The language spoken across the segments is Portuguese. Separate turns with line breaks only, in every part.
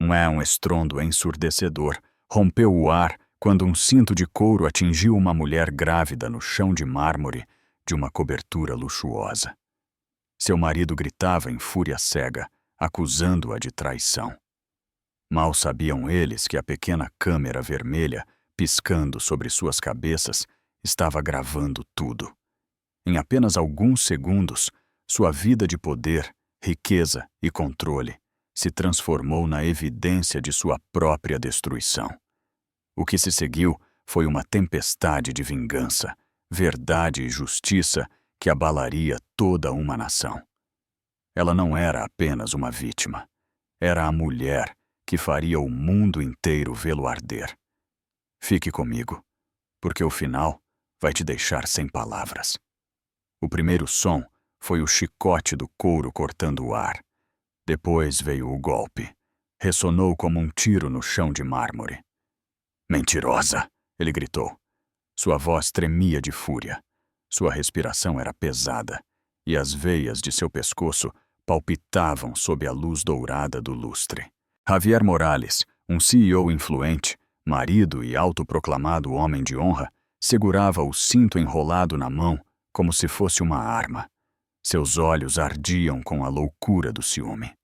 Um estrondo ensurdecedor rompeu o ar quando um cinto de couro atingiu uma mulher grávida no chão de mármore de uma cobertura luxuosa. Seu marido gritava em fúria cega, acusando-a de traição. Mal sabiam eles que a pequena câmera vermelha, piscando sobre suas cabeças, estava gravando tudo. Em apenas alguns segundos, sua vida de poder, riqueza e controle se transformou na evidência de sua própria destruição. O que se seguiu foi uma tempestade de vingança, verdade e justiça que abalaria toda uma nação. Ela não era apenas uma vítima. Era a mulher que faria o mundo inteiro vê-lo arder. Fique comigo, porque o final vai te deixar sem palavras. O primeiro som foi o chicote do couro cortando o ar. Depois veio o golpe. Ressonou como um tiro no chão de mármore. Mentirosa! Ele gritou. Sua voz tremia de fúria. Sua respiração era pesada, e as veias de seu pescoço palpitavam sob a luz dourada do lustre. Javier Morales, um CEO influente, marido e autoproclamado homem de honra, segurava o cinto enrolado na mão como se fosse uma arma. Seus olhos ardiam com a loucura do ciúme.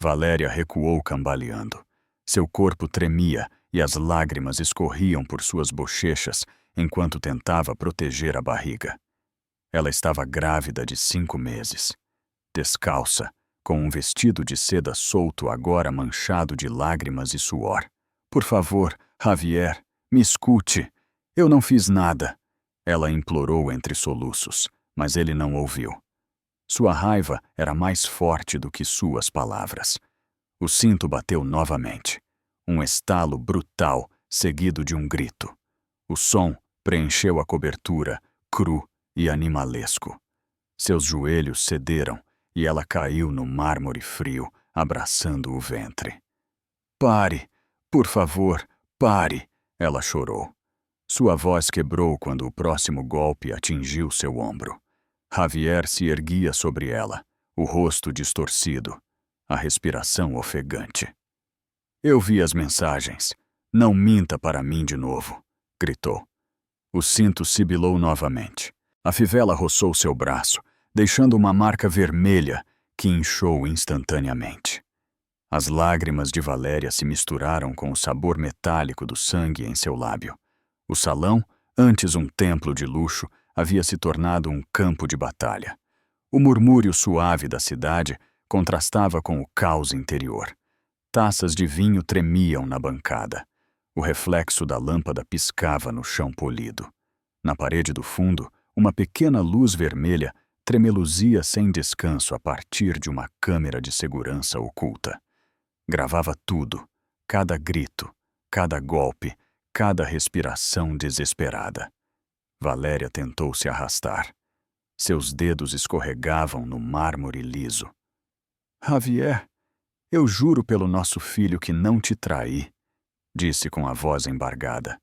Valéria recuou cambaleando. Seu corpo tremia e as lágrimas escorriam por suas bochechas enquanto tentava proteger a barriga. Ela estava grávida de 5 meses. Descalça, com um vestido de seda solto agora manchado de lágrimas e suor. Por favor, Javier, me escute. Eu não fiz nada. Ela implorou entre soluços, mas ele não ouviu. Sua raiva era mais forte do que suas palavras. O cinto bateu novamente. Um estalo brutal, seguido de um grito. O som preencheu a cobertura, cru e animalesco. Seus joelhos cederam e ela caiu no mármore frio, abraçando o ventre. Pare! Por favor, pare! Ela chorou. Sua voz quebrou quando o próximo golpe atingiu seu ombro. Javier se erguia sobre ela, o rosto distorcido, a respiração ofegante. Eu vi as mensagens. Não minta para mim de novo, gritou. O cinto sibilou novamente. A fivela roçou seu braço, deixando uma marca vermelha que inchou instantaneamente. As lágrimas de Valéria se misturaram com o sabor metálico do sangue em seu lábio. O salão, antes um templo de luxo, havia se tornado um campo de batalha. O murmúrio suave da cidade contrastava com o caos interior. Taças de vinho tremiam na bancada. O reflexo da lâmpada piscava no chão polido. Na parede do fundo, uma pequena luz vermelha tremeluzia sem descanso a partir de uma câmera de segurança oculta. Gravava tudo, cada grito, cada golpe, cada respiração desesperada. Valéria tentou se arrastar. Seus dedos escorregavam no mármore liso. Javier, eu juro pelo nosso filho que não te traí, disse com a voz embargada.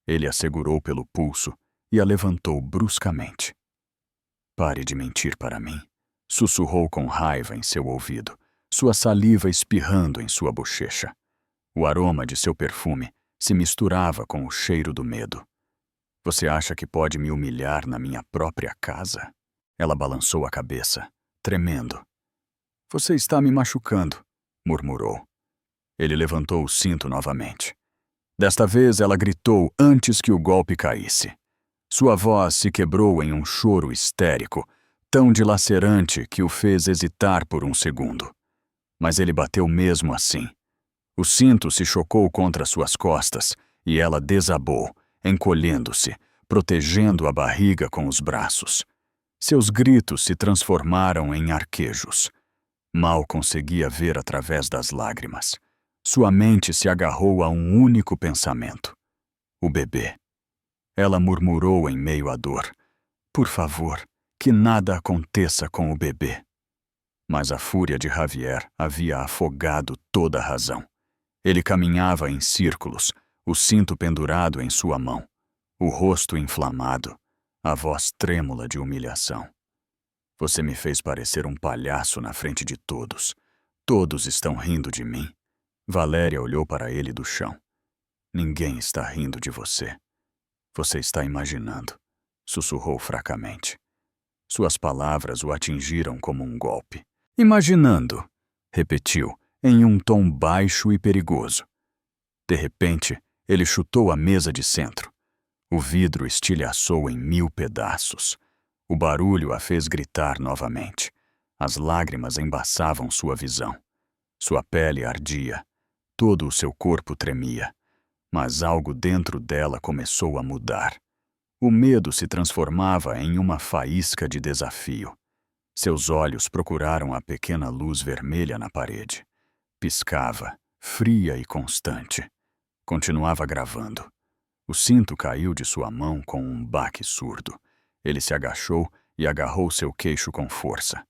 Ele a segurou pelo pulso e a levantou bruscamente. Pare de mentir para mim, sussurrou com raiva em seu ouvido, sua saliva espirrando em sua bochecha. O aroma de seu perfume se misturava com o cheiro do medo. Você acha que pode me humilhar na minha própria casa? Ela balançou a cabeça, tremendo. Você está me machucando, murmurou. Ele levantou o cinto novamente. Desta vez ela gritou antes que o golpe caísse. Sua voz se quebrou em um choro histérico, tão dilacerante que o fez hesitar por um segundo. Mas ele bateu mesmo assim. O cinto se chocou contra suas costas e ela desabou, encolhendo-se, protegendo a barriga com os braços. Seus gritos se transformaram em arquejos. Mal conseguia ver através das lágrimas. Sua mente se agarrou a um único pensamento: o bebê. Ela murmurou em meio à dor: por favor, que nada aconteça com o bebê. Mas a fúria de Javier havia afogado toda a razão. Ele caminhava em círculos, o cinto pendurado em sua mão, o rosto inflamado, a voz trêmula de humilhação. Você me fez parecer um palhaço na frente de todos. Todos estão rindo de mim. Valéria olhou para ele do chão. Ninguém está rindo de você. Você está imaginando, sussurrou fracamente. Suas palavras o atingiram como um golpe. Imaginando, repetiu, em um tom baixo e perigoso. De repente, ele chutou a mesa de centro. O vidro estilhaçou em 1000 pedaços. O barulho a fez gritar novamente. As lágrimas embaçavam sua visão. Sua pele ardia. Todo o seu corpo tremia. Mas algo dentro dela começou a mudar. O medo se transformava em uma faísca de desafio. Seus olhos procuraram a pequena luz vermelha na parede. Piscava, fria e constante. Continuava gravando. O cinto caiu de sua mão com um baque surdo. Ele se agachou e agarrou seu queixo com força.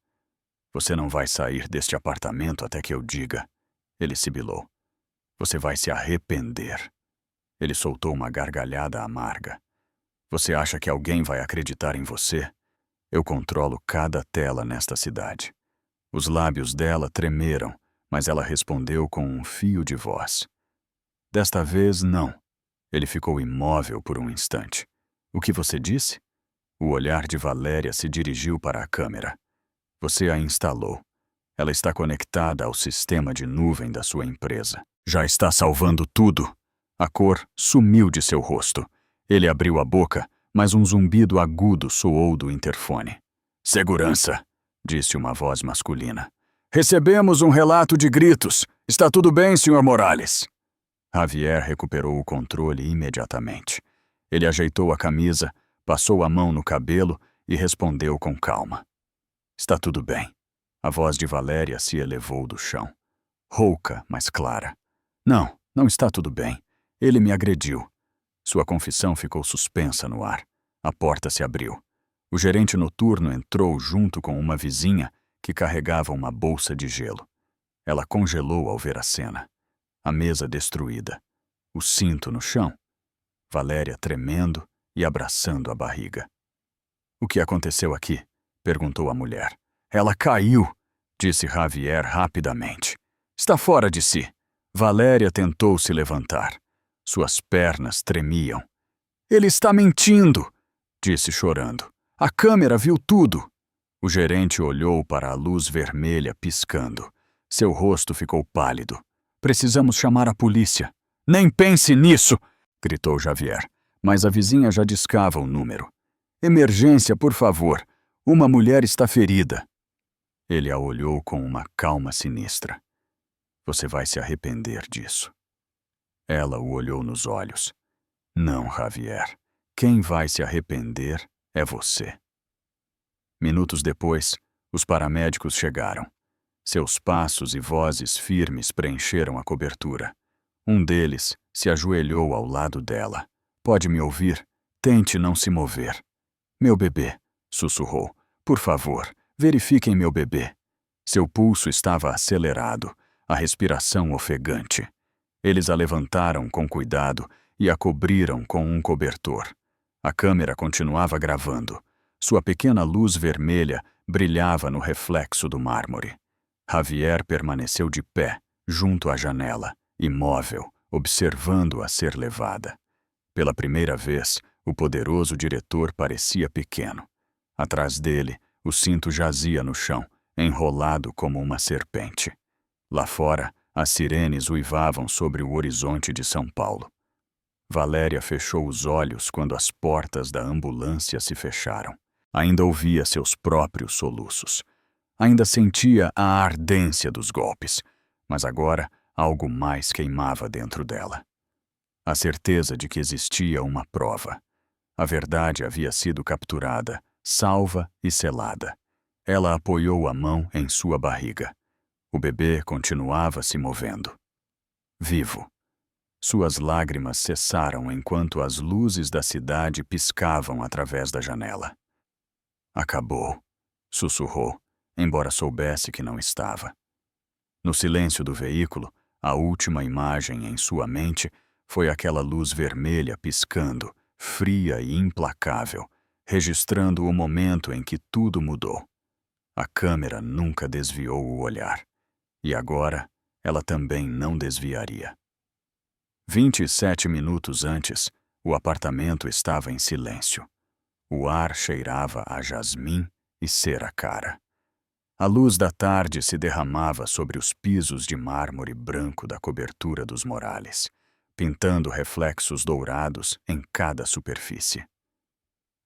Você não vai sair deste apartamento até que eu diga. Ele sibilou. Você vai se arrepender. Ele soltou uma gargalhada amarga. Você acha que alguém vai acreditar em você? Eu controlo cada tela nesta cidade. Os lábios dela tremeram, mas ela respondeu com um fio de voz. Desta vez, não. Ele ficou imóvel por um instante. O que você disse? O olhar de Valéria se dirigiu para a câmera. Você a instalou. Ela está conectada ao sistema de nuvem da sua empresa. Já está salvando tudo. A cor sumiu de seu rosto. Ele abriu a boca, mas um zumbido agudo soou do interfone. Segurança, disse uma voz masculina. Recebemos um relato de gritos. Está tudo bem, Sr. Morales? Javier recuperou o controle imediatamente. Ele ajeitou a camisa, passou a mão no cabelo e respondeu com calma. Está tudo bem. A voz de Valéria se elevou do chão. Rouca, mas clara. Não, não está tudo bem. Ele me agrediu. Sua confissão ficou suspensa no ar. A porta se abriu. O gerente noturno entrou junto com uma vizinha que carregava uma bolsa de gelo. Ela congelou ao ver a cena. A mesa destruída. O cinto no chão. Valéria tremendo e abraçando a barriga. O que aconteceu aqui? Perguntou a mulher. Ela caiu, disse Javier rapidamente. Está fora de si. Valéria tentou se levantar. Suas pernas tremiam. Ele está mentindo, disse chorando. A câmera viu tudo. O gerente olhou para a luz vermelha piscando. Seu rosto ficou pálido. Precisamos chamar a polícia. Nem pense nisso, gritou Javier. Mas a vizinha já discava o número. Emergência, por favor. Uma mulher está ferida. Ele a olhou com uma calma sinistra. Você vai se arrepender disso. Ela o olhou nos olhos. Não, Javier. Quem vai se arrepender é você. Minutos depois, os paramédicos chegaram. Seus passos e vozes firmes preencheram a cobertura. Um deles se ajoelhou ao lado dela. Pode me ouvir? Tente não se mover. Meu bebê, sussurrou. Por favor, verifiquem meu bebê. Seu pulso estava acelerado, a respiração ofegante. Eles a levantaram com cuidado e a cobriram com um cobertor. A câmera continuava gravando. Sua pequena luz vermelha brilhava no reflexo do mármore. Javier permaneceu de pé, junto à janela, imóvel, observando-a ser levada. Pela primeira vez, o poderoso diretor parecia pequeno. Atrás dele, o cinto jazia no chão, enrolado como uma serpente. Lá fora, as sirenes uivavam sobre o horizonte de São Paulo. Valéria fechou os olhos quando as portas da ambulância se fecharam. Ainda ouvia seus próprios soluços. Ainda sentia a ardência dos golpes, mas agora algo mais queimava dentro dela. A certeza de que existia uma prova. A verdade havia sido capturada, salva e selada. Ela apoiou a mão em sua barriga. O bebê continuava se movendo. Vivo. Suas lágrimas cessaram enquanto as luzes da cidade piscavam através da janela. Acabou, sussurrou, embora soubesse que não estava. No silêncio do veículo, a última imagem em sua mente foi aquela luz vermelha piscando, fria e implacável, registrando o momento em que tudo mudou. A câmera nunca desviou o olhar. E agora, ela também não desviaria. 27 minutos antes, o apartamento estava em silêncio. O ar cheirava a jasmim e cera cara. A luz da tarde se derramava sobre os pisos de mármore branco da cobertura dos Morales, pintando reflexos dourados em cada superfície.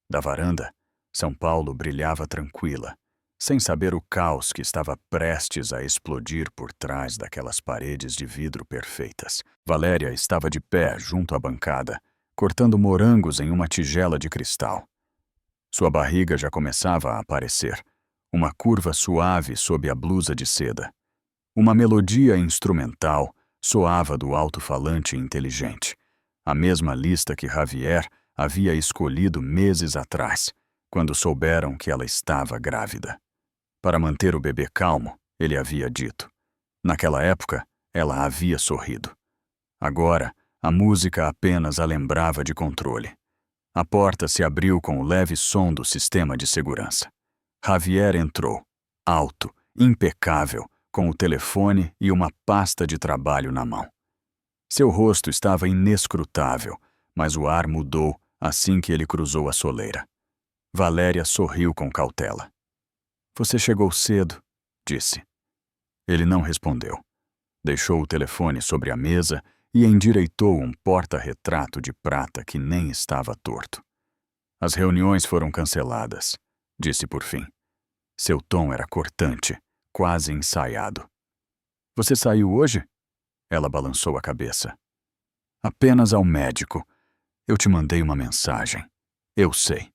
Da varanda, São Paulo brilhava tranquila, sem saber o caos que estava prestes a explodir por trás daquelas paredes de vidro perfeitas. Valéria estava de pé junto à bancada, cortando morangos em uma tigela de cristal. Sua barriga já começava a aparecer, uma curva suave sob a blusa de seda. Uma melodia instrumental soava do alto-falante inteligente, a mesma lista que Javier havia escolhido meses atrás, quando souberam que ela estava grávida. Para manter o bebê calmo, ele havia dito. Naquela época, ela havia sorrido. Agora, a música apenas a lembrava de controle. A porta se abriu com o leve som do sistema de segurança. Javier entrou, alto, impecável, com o telefone e uma pasta de trabalho na mão. Seu rosto estava inescrutável, mas o ar mudou assim que ele cruzou a soleira. Valéria sorriu com cautela. "Você chegou cedo", disse. Ele não respondeu. Deixou o telefone sobre a mesa e endireitou um porta-retrato de prata que nem estava torto. "As reuniões foram canceladas", disse por fim. Seu tom era cortante, quase ensaiado. "Você saiu hoje?" Ela balançou a cabeça. "Apenas ao médico. Eu te mandei uma mensagem. Eu sei."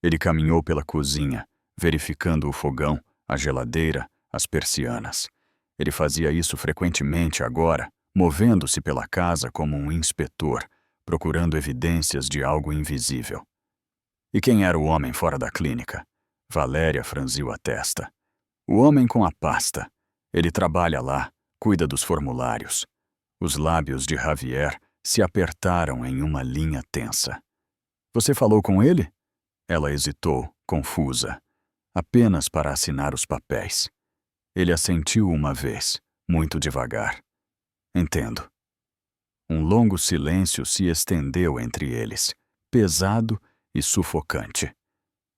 Ele caminhou pela cozinha, verificando o fogão, a geladeira, as persianas. Ele fazia isso frequentemente agora, movendo-se pela casa como um inspetor, procurando evidências de algo invisível. E quem era o homem fora da clínica? Valéria franziu a testa. "O homem com a pasta. Ele trabalha lá, cuida dos formulários." Os lábios de Javier se apertaram em uma linha tensa. "Você falou com ele?" Ela hesitou, confusa. Apenas para assinar os papéis. Ele assentiu uma vez, muito devagar. "Entendo." Um longo silêncio se estendeu entre eles, pesado e sufocante.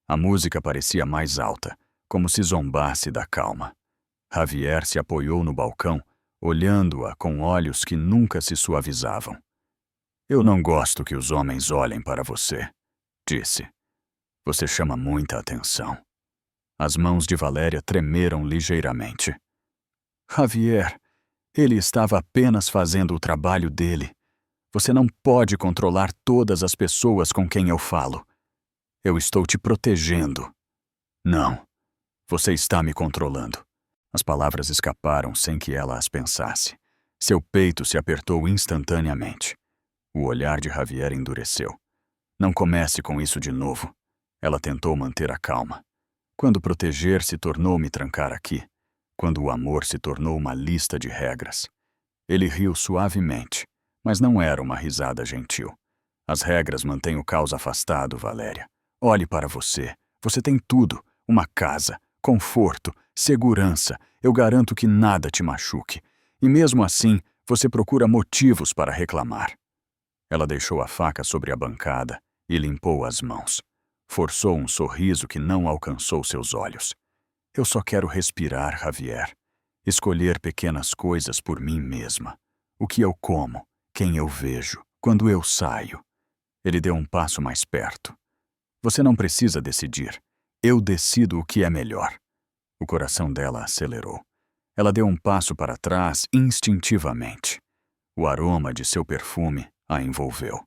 A música parecia mais alta, como se zombasse da calma. Javier se apoiou no balcão, olhando-a com olhos que nunca se suavizavam. "Eu não gosto que os homens olhem para você", disse. "Você chama muita atenção." As mãos de Valéria tremeram ligeiramente. "Javier, ele estava apenas fazendo o trabalho dele. Você não pode controlar todas as pessoas com quem eu falo. Eu estou te protegendo." "Não, você está me controlando." As palavras escaparam sem que ela as pensasse. Seu peito se apertou instantaneamente. O olhar de Javier endureceu. "Não comece com isso de novo." Ela tentou manter a calma. "Quando proteger se tornou me trancar aqui. Quando o amor se tornou uma lista de regras." Ele riu suavemente, mas não era uma risada gentil. "As regras mantêm o caos afastado, Valéria. Olhe para você. Você tem tudo. Uma casa, conforto, segurança. Eu garanto que nada te machuque. E mesmo assim, você procura motivos para reclamar." Ela deixou a faca sobre a bancada e limpou as mãos. Forçou um sorriso que não alcançou seus olhos. "Eu só quero respirar, Javier. Escolher pequenas coisas por mim mesma. O que eu como, quem eu vejo, quando eu saio." Ele deu um passo mais perto. "Você não precisa decidir. Eu decido o que é melhor." O coração dela acelerou. Ela deu um passo para trás instintivamente. O aroma de seu perfume a envolveu.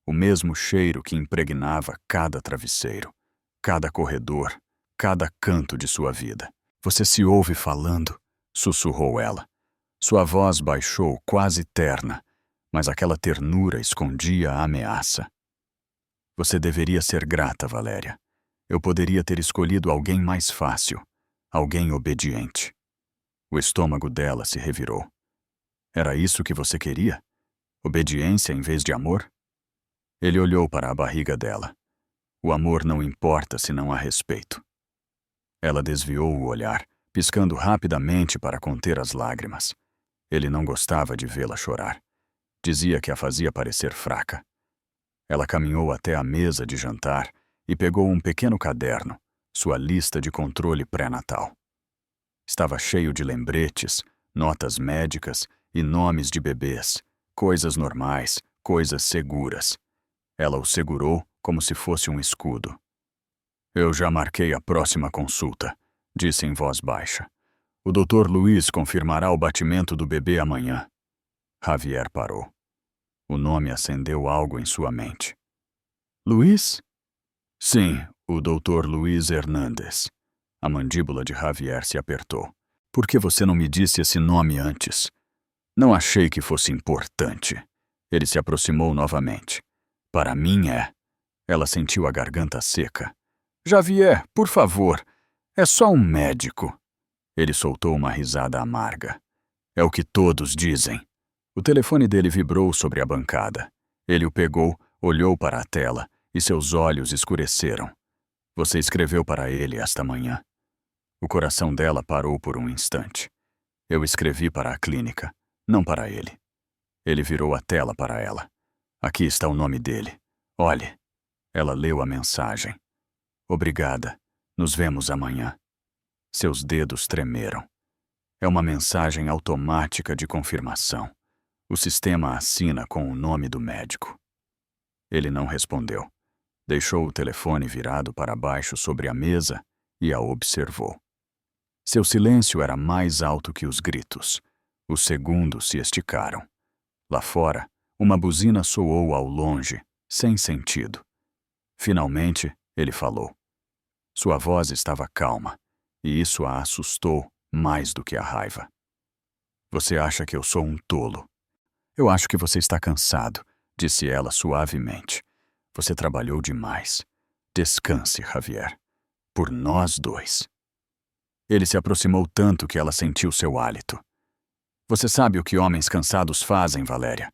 O mesmo cheiro que impregnava cada travesseiro, cada corredor, cada canto de sua vida. "Você se ouve falando?" sussurrou ela. Sua voz baixou quase terna, mas aquela ternura escondia a ameaça. "Você deveria ser grata, Valéria. Eu poderia ter escolhido alguém mais fácil, alguém obediente." O estômago dela se revirou. "Era isso que você queria? Obediência em vez de amor?" Ele olhou para a barriga dela. "O amor não importa se não há respeito." Ela desviou o olhar, piscando rapidamente para conter as lágrimas. Ele não gostava de vê-la chorar. Dizia que a fazia parecer fraca. Ela caminhou até a mesa de jantar e pegou um pequeno caderno, sua lista de controle pré-natal. Estava cheio de lembretes, notas médicas e nomes de bebês, coisas normais, coisas seguras. Ela o segurou como se fosse um escudo. Eu já marquei a próxima consulta, disse em voz baixa. O Dr. Luiz confirmará o batimento do bebê amanhã. Javier parou. O nome acendeu algo em sua mente. Luiz? Sim, o Dr. Luiz Hernandes. A mandíbula de Javier se apertou. Por que você não me disse esse nome antes? Não achei que fosse importante. Ele se aproximou novamente. Para mim é. Ela sentiu a garganta seca. Javier, por favor, é só um médico. Ele soltou uma risada amarga. É o que todos dizem. O telefone dele vibrou sobre a bancada. Ele o pegou, olhou para a tela e seus olhos escureceram. Você escreveu para ele esta manhã. O coração dela parou por um instante. Eu escrevi para a clínica, não para ele. Ele virou a tela para ela. Aqui está o nome dele. Olhe. Ela leu a mensagem. Obrigada. Nos vemos amanhã. Seus dedos tremeram. É uma mensagem automática de confirmação. O sistema assina com o nome do médico. Ele não respondeu. Deixou o telefone virado para baixo sobre a mesa e a observou. Seu silêncio era mais alto que os gritos. Os segundos se esticaram. Lá fora, uma buzina soou ao longe, sem sentido. Finalmente, ele falou. Sua voz estava calma, e isso a assustou mais do que a raiva. Você acha que eu sou um tolo? Eu acho que você está cansado, disse ela suavemente. Você trabalhou demais. Descanse, Javier. Por nós dois. Ele se aproximou tanto que ela sentiu seu hálito. Você sabe o que homens cansados fazem, Valéria?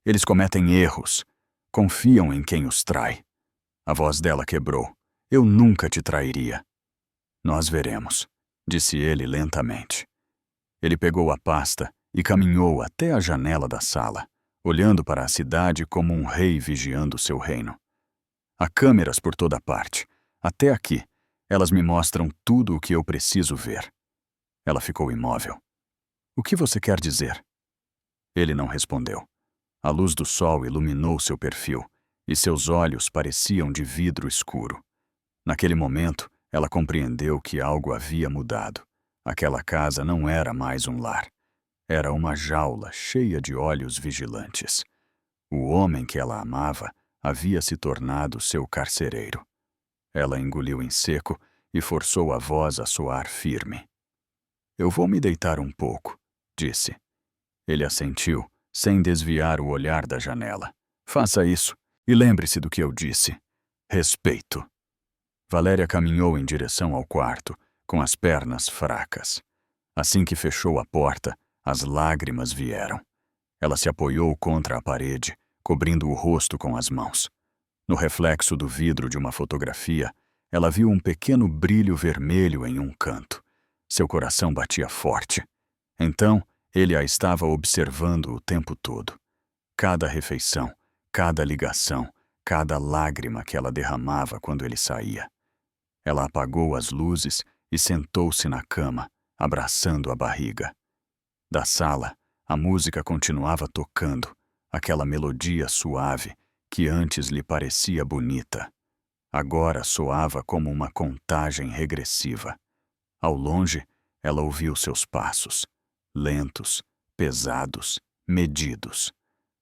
Eles cometem erros. Confiam em quem os trai. A voz dela quebrou. Eu nunca te trairia. Nós veremos, disse ele lentamente. Ele pegou a pasta e caminhou até a janela da sala, olhando para a cidade como um rei vigiando seu reino. Há câmeras por toda parte. Até aqui, elas me mostram tudo o que eu preciso ver. Ela ficou imóvel. O que você quer dizer? Ele não respondeu. A luz do sol iluminou seu perfil, e seus olhos pareciam de vidro escuro. Naquele momento, ela compreendeu que algo havia mudado. Aquela casa não era mais um lar. Era uma jaula cheia de olhos vigilantes. O homem que ela amava havia se tornado seu carcereiro. Ela engoliu em seco e forçou a voz a soar firme. Eu vou me deitar um pouco, disse. Ele assentiu, sem desviar o olhar da janela. Faça isso e lembre-se do que eu disse. Respeito. Valéria caminhou em direção ao quarto, com as pernas fracas. Assim que fechou a porta, as lágrimas vieram. Ela se apoiou contra a parede, cobrindo o rosto com as mãos. No reflexo do vidro de uma fotografia, ela viu um pequeno brilho vermelho em um canto. Seu coração batia forte. Então, ele a estava observando o tempo todo. Cada refeição, cada ligação, cada lágrima que ela derramava quando ele saía. Ela apagou as luzes e sentou-se na cama, abraçando a barriga. Da sala, a música continuava tocando, aquela melodia suave que antes lhe parecia bonita. Agora soava como uma contagem regressiva. Ao longe, ela ouviu seus passos, lentos, pesados, medidos.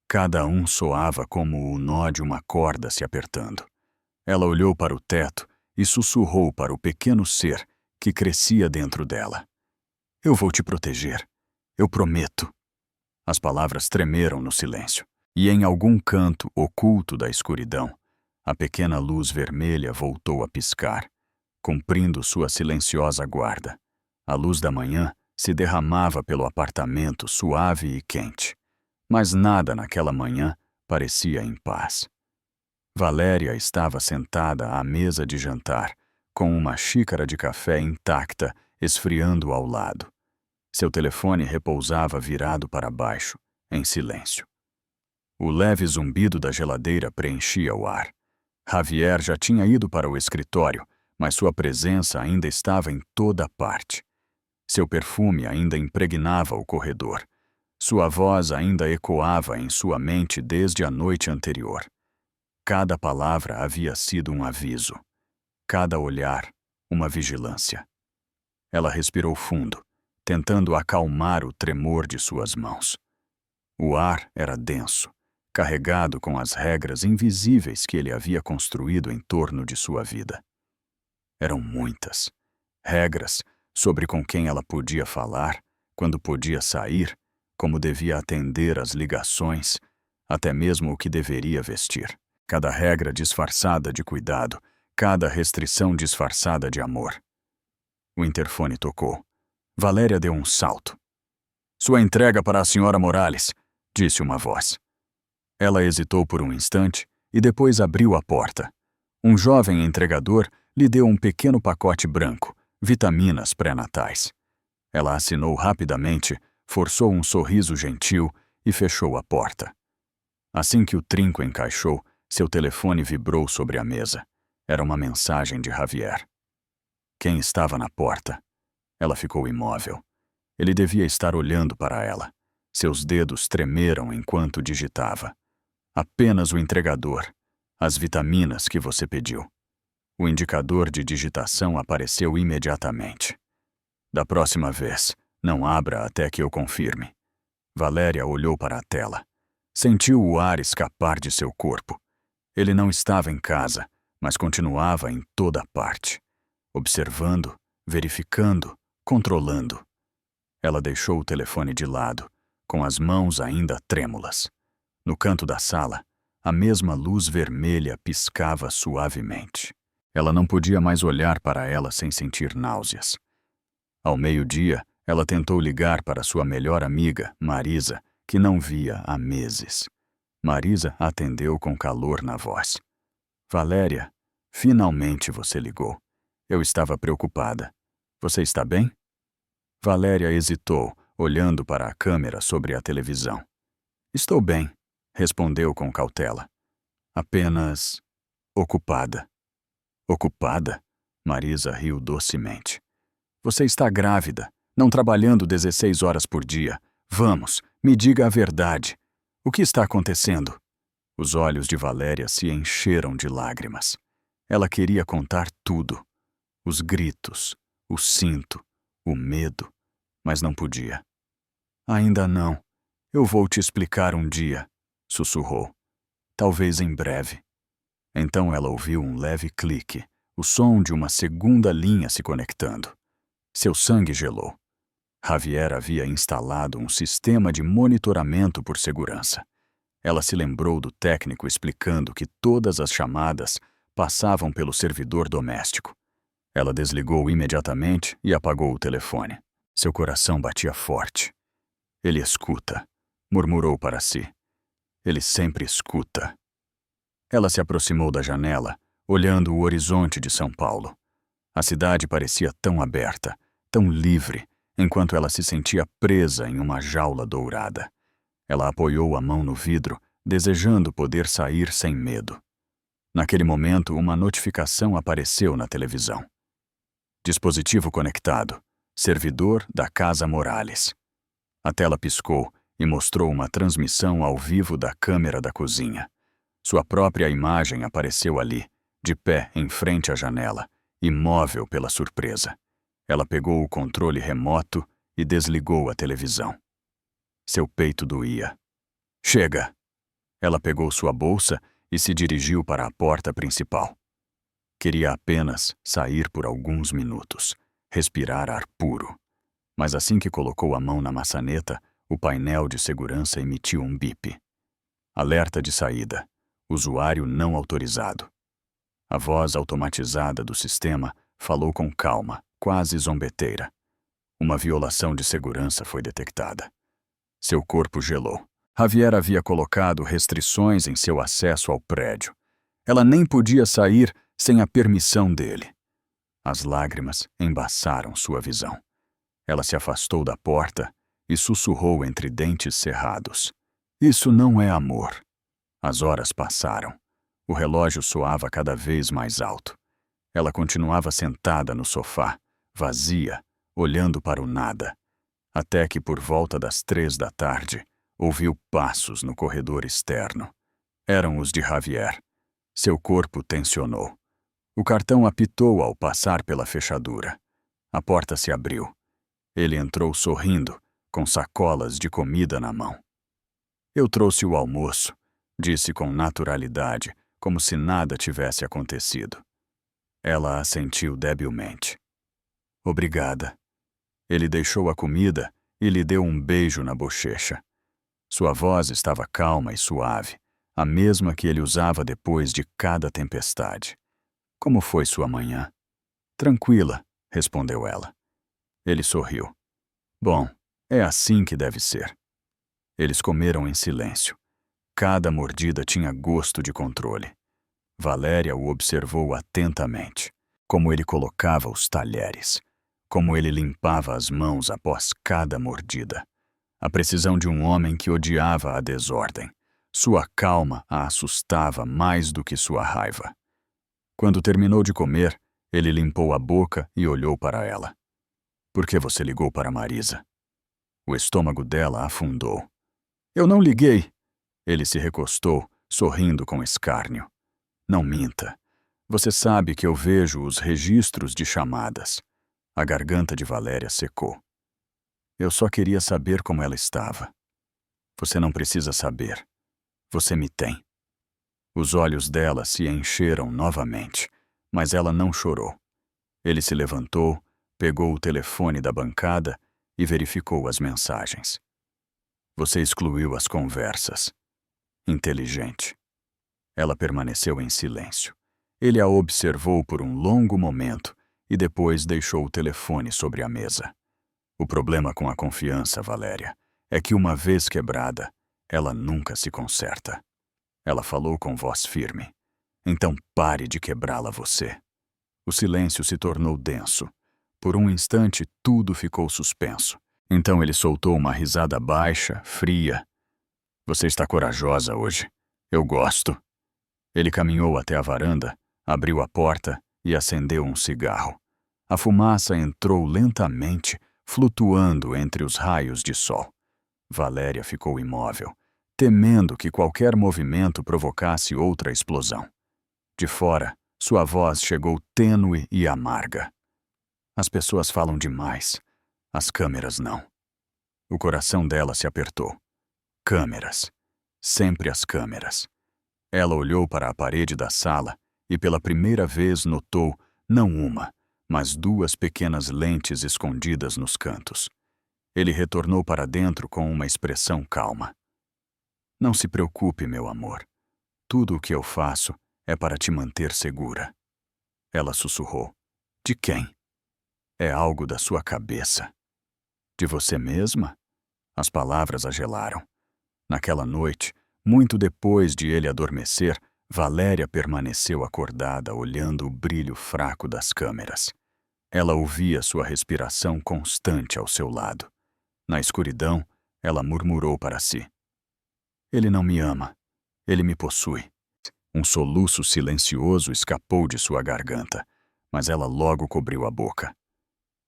Cada um soava como o nó de uma corda se apertando. Ela olhou para o teto e sussurrou para o pequeno ser que crescia dentro dela. Eu vou te proteger. Eu prometo. As palavras tremeram no silêncio, e em algum canto oculto da escuridão, a pequena luz vermelha voltou a piscar, cumprindo sua silenciosa guarda. A luz da manhã se derramava pelo apartamento suave e quente, mas nada naquela manhã parecia em paz. Valéria estava sentada à mesa de jantar, com uma xícara de café intacta esfriando ao lado. Seu telefone repousava virado para baixo, em silêncio. O leve zumbido da geladeira preenchia o ar. Javier já tinha ido para o escritório, mas sua presença ainda estava em toda parte. Seu perfume ainda impregnava o corredor. Sua voz ainda ecoava em sua mente desde a noite anterior. Cada palavra havia sido um aviso. Cada olhar, uma vigilância. Ela respirou fundo, tentando acalmar o tremor de suas mãos. O ar era denso, carregado com as regras invisíveis que ele havia construído em torno de sua vida. Eram muitas. Regras sobre com quem ela podia falar, quando podia sair, como devia atender às ligações, até mesmo o que deveria vestir. Cada regra disfarçada de cuidado, cada restrição disfarçada de amor. O interfone tocou. Valéria deu um salto. "Sua entrega para a senhora Morales", disse uma voz. Ela hesitou por um instante e depois abriu a porta. Um jovem entregador lhe deu um pequeno pacote branco, vitaminas pré-natais. Ela assinou rapidamente, forçou um sorriso gentil e fechou a porta. Assim que o trinco encaixou, seu telefone vibrou sobre a mesa. Era uma mensagem de Javier. Quem estava na porta? Ela ficou imóvel. Ele devia estar olhando para ela. Seus dedos tremeram enquanto digitava. "Apenas o entregador. As vitaminas que você pediu." O indicador de digitação apareceu imediatamente. "Da próxima vez, não abra até que eu confirme." Valéria olhou para a tela. Sentiu o ar escapar de seu corpo. Ele não estava em casa, mas continuava em toda parte. Observando, verificando, controlando. Ela deixou o telefone de lado, com as mãos ainda trêmulas. No canto da sala, a mesma luz vermelha piscava suavemente. Ela não podia mais olhar para ela sem sentir náuseas. Ao meio-dia, ela tentou ligar para sua melhor amiga, Marisa, que não via há meses. Marisa atendeu com calor na voz. "Valéria, finalmente você ligou. Eu estava preocupada. Você está bem?" Valéria hesitou, olhando para a câmera sobre a televisão. "Estou bem", respondeu com cautela. "Apenas ocupada." "Ocupada?" Marisa riu docemente. "Você está grávida, não trabalhando 16 horas por dia. Vamos, me diga a verdade. O que está acontecendo?" Os olhos de Valéria se encheram de lágrimas. Ela queria contar tudo. Os gritos, o cinto, o medo, mas não podia. "Ainda não. Eu vou te explicar um dia", sussurrou. "Talvez em breve." Então ela ouviu um leve clique, o som de uma segunda linha se conectando. Seu sangue gelou. Javier havia instalado um sistema de monitoramento por segurança. Ela se lembrou do técnico explicando que todas as chamadas passavam pelo servidor doméstico. Ela desligou imediatamente e apagou o telefone. Seu coração batia forte. "Ele escuta", murmurou para si. "Ele sempre escuta." Ela se aproximou da janela, olhando o horizonte de São Paulo. A cidade parecia tão aberta, tão livre, enquanto ela se sentia presa em uma jaula dourada. Ela apoiou a mão no vidro, desejando poder sair sem medo. Naquele momento, uma notificação apareceu na televisão. "Dispositivo conectado. Servidor da Casa Morales." A tela piscou e mostrou uma transmissão ao vivo da câmera da cozinha. Sua própria imagem apareceu ali, de pé em frente à janela, imóvel pela surpresa. Ela pegou o controle remoto e desligou a televisão. Seu peito doía. "Chega!" Ela pegou sua bolsa e se dirigiu para a porta principal. Queria apenas sair por alguns minutos, respirar ar puro. Mas assim que colocou a mão na maçaneta, o painel de segurança emitiu um bip. Alerta de saída. Usuário não autorizado. A voz automatizada do sistema falou com calma, quase zombeteira. Uma violação de segurança foi detectada. Seu corpo gelou. Javier havia colocado restrições em seu acesso ao prédio. Ela nem podia sair sem a permissão dele. As lágrimas embaçaram sua visão. Ela se afastou da porta e sussurrou entre dentes cerrados: "Isso não é amor." As horas passaram. O relógio soava cada vez mais alto. Ela continuava sentada no sofá, vazia, olhando para o nada, até que por volta das 3 da tarde, ouviu passos no corredor externo. Eram os de Javier. Seu corpo tensionou. O cartão apitou ao passar pela fechadura. A porta se abriu. Ele entrou sorrindo, com sacolas de comida na mão. "Eu trouxe o almoço", disse com naturalidade, como se nada tivesse acontecido. Ela assentiu debilmente. "Obrigada." Ele deixou a comida e lhe deu um beijo na bochecha. Sua voz estava calma e suave, a mesma que ele usava depois de cada tempestade. "Como foi sua manhã?" "Tranquila", respondeu ela. Ele sorriu. "Bom, é assim que deve ser." Eles comeram em silêncio. Cada mordida tinha gosto de controle. Valéria o observou atentamente, como ele colocava os talheres, como ele limpava as mãos após cada mordida. A precisão de um homem que odiava a desordem. Sua calma a assustava mais do que sua raiva. Quando terminou de comer, ele limpou a boca e olhou para ela. "Por que você ligou para Marisa?" O estômago dela afundou. "Eu não liguei." Ele se recostou, sorrindo com escárnio. "Não minta. Você sabe que eu vejo os registros de chamadas." A garganta de Valéria secou. "Eu só queria saber como ela estava." "Você não precisa saber. Você me tem." Os olhos dela se encheram novamente, mas ela não chorou. Ele se levantou, pegou o telefone da bancada e verificou as mensagens. "Você excluiu as conversas." Inteligente. Ela permaneceu em silêncio. Ele a observou por um longo momento e depois deixou o telefone sobre a mesa. "O problema com a confiança, Valéria, é que uma vez quebrada, ela nunca se conserta." Ela falou com voz firme. "Então pare de quebrá-la você." O silêncio se tornou denso. Por um instante, tudo ficou suspenso. Então ele soltou uma risada baixa, fria. "Você está corajosa hoje. Eu gosto." Ele caminhou até a varanda, abriu a porta e acendeu um cigarro. A fumaça entrou lentamente, flutuando entre os raios de sol. Valéria ficou imóvel, temendo que qualquer movimento provocasse outra explosão. De fora, sua voz chegou tênue e amarga. "As pessoas falam demais. As câmeras não." O coração dela se apertou. Câmeras. Sempre as câmeras. Ela olhou para a parede da sala e pela primeira vez notou, não uma, mas 2 pequenas lentes escondidas nos cantos. Ele retornou para dentro com uma expressão calma. "Não se preocupe, meu amor. Tudo o que eu faço é para te manter segura." Ela sussurrou. "De quem?" "É algo da sua cabeça." "De você mesma?" As palavras a gelaram. Naquela noite, muito depois de ele adormecer, Valéria permaneceu acordada olhando o brilho fraco das câmeras. Ela ouvia sua respiração constante ao seu lado. Na escuridão, ela murmurou para si. "Ele não me ama. Ele me possui." Um soluço silencioso escapou de sua garganta, mas ela logo cobriu a boca.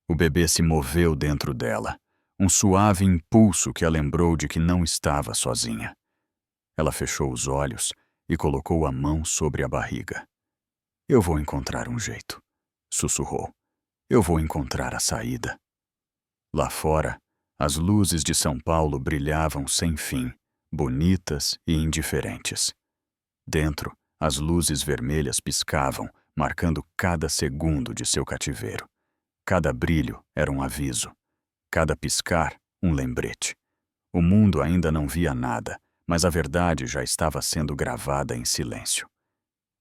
O bebê se moveu dentro dela, um suave impulso que a lembrou de que não estava sozinha. Ela fechou os olhos e colocou a mão sobre a barriga. "Eu vou encontrar um jeito", sussurrou. "Eu vou encontrar a saída." Lá fora, as luzes de São Paulo brilhavam sem fim, bonitas e indiferentes. Dentro, as luzes vermelhas piscavam, marcando cada segundo de seu cativeiro. Cada brilho era um aviso. Cada piscar, um lembrete. O mundo ainda não via nada, mas a verdade já estava sendo gravada em silêncio.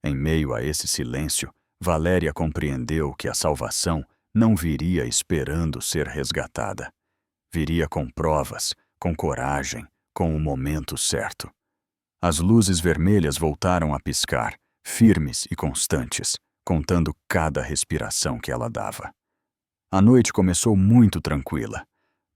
Em meio a esse silêncio, Valéria compreendeu que a salvação não viria esperando ser resgatada. Viria com provas, com coragem, com o momento certo. As luzes vermelhas voltaram a piscar, firmes e constantes, contando cada respiração que ela dava. A noite começou muito tranquila.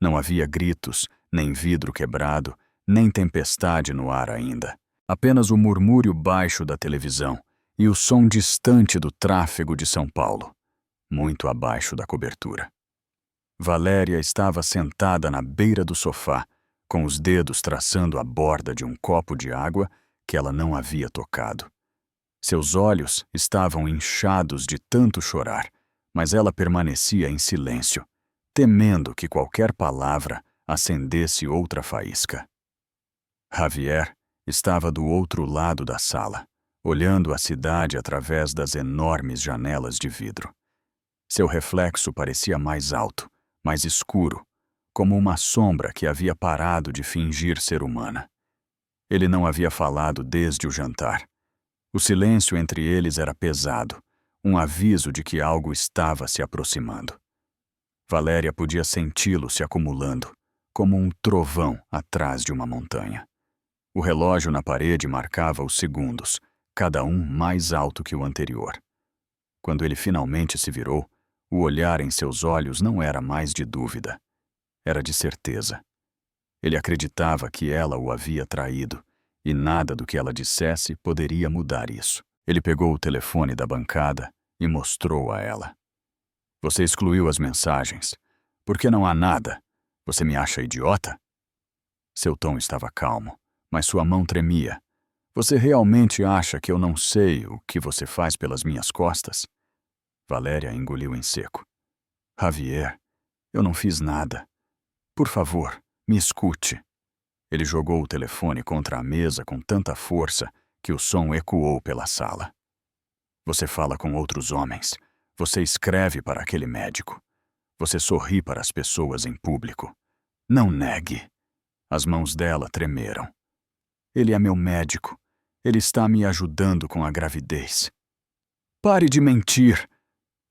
Não havia gritos, nem vidro quebrado, nem tempestade no ar ainda. Apenas o murmúrio baixo da televisão e o som distante do tráfego de São Paulo, muito abaixo da cobertura. Valéria estava sentada na beira do sofá, com os dedos traçando a borda de um copo de água que ela não havia tocado. Seus olhos estavam inchados de tanto chorar, mas ela permanecia em silêncio, temendo que qualquer palavra acendesse outra faísca. Javier estava do outro lado da sala, olhando a cidade através das enormes janelas de vidro. Seu reflexo parecia mais alto, mais escuro, como uma sombra que havia parado de fingir ser humana. Ele não havia falado desde o jantar. O silêncio entre eles era pesado, um aviso de que algo estava se aproximando. Valéria podia senti-lo se acumulando, como um trovão atrás de uma montanha. O relógio na parede marcava os segundos, cada um mais alto que o anterior. Quando ele finalmente se virou, o olhar em seus olhos não era mais de dúvida. Era de certeza. Ele acreditava que ela o havia traído, e nada do que ela dissesse poderia mudar isso. Ele pegou o telefone da bancada e mostrou a ela. Você excluiu as mensagens. Por que não há nada? Você me acha idiota? Seu tom estava calmo, mas sua mão tremia. Você realmente acha que eu não sei o que você faz pelas minhas costas? Valéria engoliu em seco. Javier, eu não fiz nada. Por favor, me escute. Ele jogou o telefone contra a mesa com tanta força que o som ecoou pela sala. Você fala com outros homens. Você escreve para aquele médico. Você sorri para as pessoas em público. Não negue. As mãos dela tremeram. Ele é meu médico. Ele está me ajudando com a gravidez. Pare de mentir!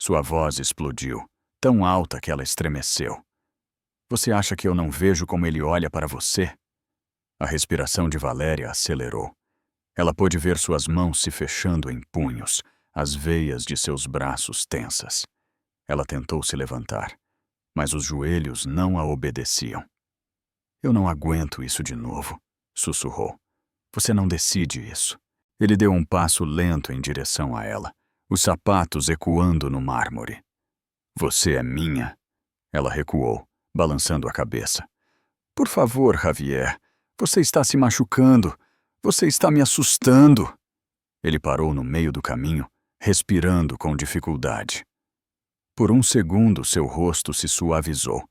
Sua voz explodiu, tão alta que ela estremeceu. Você acha que eu não vejo como ele olha para você? A respiração de Valéria acelerou. Ela pôde ver suas mãos se fechando em punhos, as veias de seus braços tensas. Ela tentou se levantar, mas os joelhos não a obedeciam. Eu não aguento isso de novo, sussurrou. Você não decide isso. Ele deu um passo lento em direção a ela, os sapatos ecoando no mármore. Você é minha. Ela recuou, balançando a cabeça. Por favor, Javier. Você está se machucando. Você está me assustando. Ele parou no meio do caminho, respirando com dificuldade. Por um segundo, seu rosto se suavizou,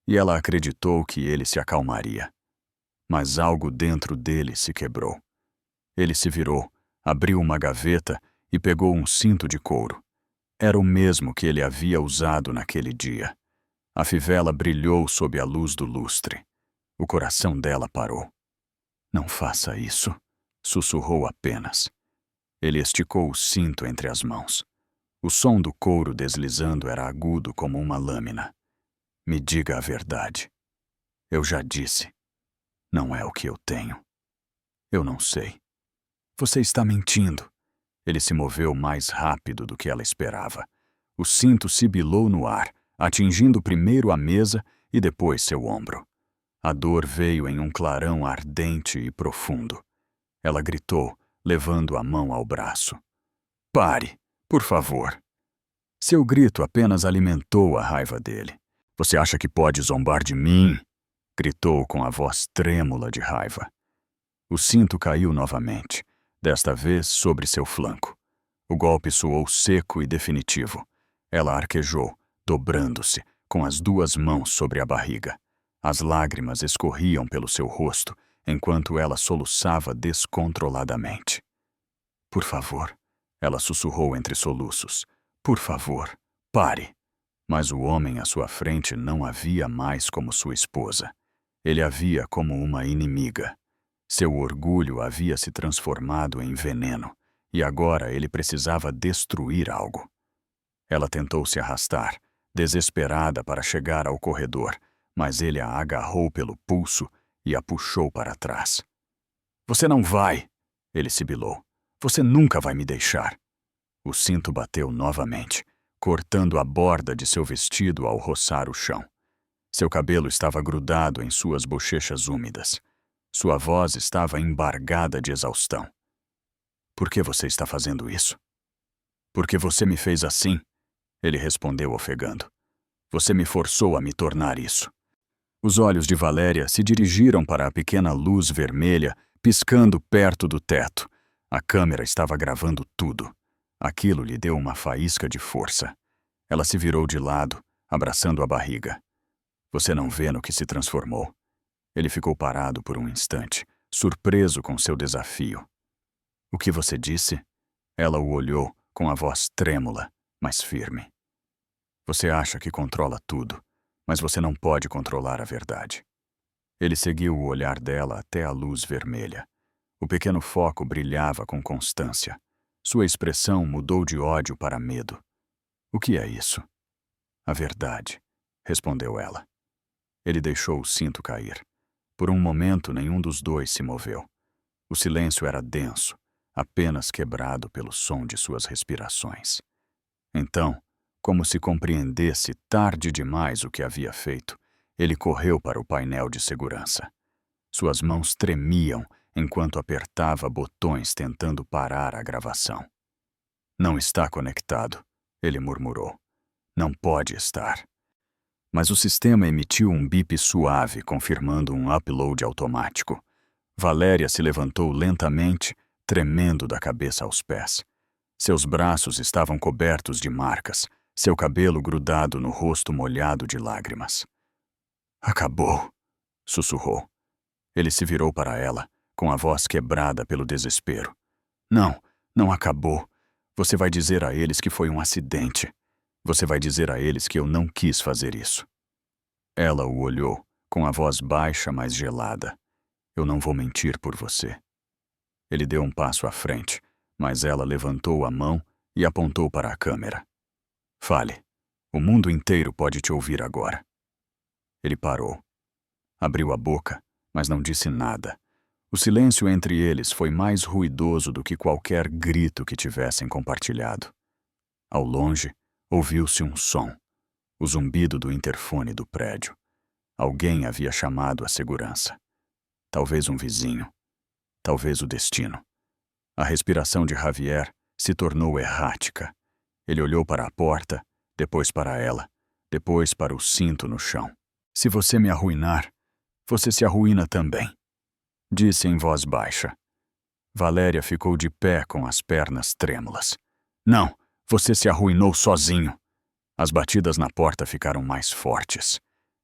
e ela acreditou que ele se acalmaria. Mas algo dentro dele se quebrou. Ele se virou, abriu uma gaveta e pegou um cinto de couro. Era o mesmo que ele havia usado naquele dia. A fivela brilhou sob a luz do lustre. O coração dela parou. Não faça isso, sussurrou apenas. Ele esticou o cinto entre as mãos. O som do couro deslizando era agudo como uma lâmina. Me diga a verdade. Eu já disse. Não é o que eu tenho. Eu não sei. Você está mentindo. Ele se moveu mais rápido do que ela esperava. O cinto sibilou no ar, atingindo primeiro a mesa e depois seu ombro. A dor veio em um clarão ardente e profundo. Ela gritou, levando a mão ao braço. Pare, por favor. Seu grito apenas alimentou a raiva dele. Você acha que pode zombar de mim? Gritou com a voz trêmula de raiva. O cinto caiu novamente, desta vez sobre seu flanco. O golpe soou seco e definitivo. Ela arquejou, dobrando-se, com as duas mãos sobre a barriga. As lágrimas escorriam pelo seu rosto, enquanto ela soluçava descontroladamente. Por favor, ela sussurrou entre soluços. Por favor, pare. Mas o homem à sua frente não a via mais como sua esposa. Ele a via como uma inimiga. Seu orgulho havia se transformado em veneno, e agora ele precisava destruir algo. Ela tentou se arrastar, desesperada para chegar ao corredor, mas ele a agarrou pelo pulso e a puxou para trás. Você não vai, ele sibilou. Você nunca vai me deixar. O cinto bateu novamente, cortando a borda de seu vestido ao roçar o chão. Seu cabelo estava grudado em suas bochechas úmidas. Sua voz estava embargada de exaustão. Por que você está fazendo isso? Porque você me fez assim, ele respondeu ofegando. Você me forçou a me tornar isso. Os olhos de Valéria se dirigiram para a pequena luz vermelha piscando perto do teto. A câmera estava gravando tudo. Aquilo lhe deu uma faísca de força. Ela se virou de lado, abraçando a barriga. Você não vê no que se transformou. Ele ficou parado por um instante, surpreso com seu desafio. O que você disse? Ela o olhou com a voz trêmula, mas firme. Você acha que controla tudo, mas você não pode controlar a verdade. Ele seguiu o olhar dela até a luz vermelha. O pequeno foco brilhava com constância. Sua expressão mudou de ódio para medo. O que é isso? A verdade, respondeu ela. Ele deixou o cinto cair. Por um momento, nenhum dos dois se moveu. O silêncio era denso, apenas quebrado pelo som de suas respirações. Então, como se compreendesse tarde demais o que havia feito, ele correu para o painel de segurança. Suas mãos tremiam enquanto apertava botões tentando parar a gravação. Não está conectado, ele murmurou. Não pode estar. Mas o sistema emitiu um bip suave, confirmando um upload automático. Valéria se levantou lentamente, tremendo da cabeça aos pés. Seus braços estavam cobertos de marcas, seu cabelo grudado no rosto molhado de lágrimas. Acabou, sussurrou. Ele se virou para ela, com a voz quebrada pelo desespero. Não, não acabou. Você vai dizer a eles que foi um acidente. Você vai dizer a eles que eu não quis fazer isso. Ela o olhou, com a voz baixa, mas gelada. Eu não vou mentir por você. Ele deu um passo à frente, mas ela levantou a mão e apontou para a câmera. Fale. O mundo inteiro pode te ouvir agora. Ele parou. Abriu a boca, mas não disse nada. O silêncio entre eles foi mais ruidoso do que qualquer grito que tivessem compartilhado. Ao longe, ouviu-se um som, o zumbido do interfone do prédio. Alguém havia chamado a segurança. Talvez um vizinho. Talvez o destino. A respiração de Javier se tornou errática. Ele olhou para a porta, depois para ela, depois para o cinto no chão. Se você me arruinar, você se arruína também, disse em voz baixa. Valéria ficou de pé com as pernas trêmulas. Não, você se arruinou sozinho. As batidas na porta ficaram mais fortes.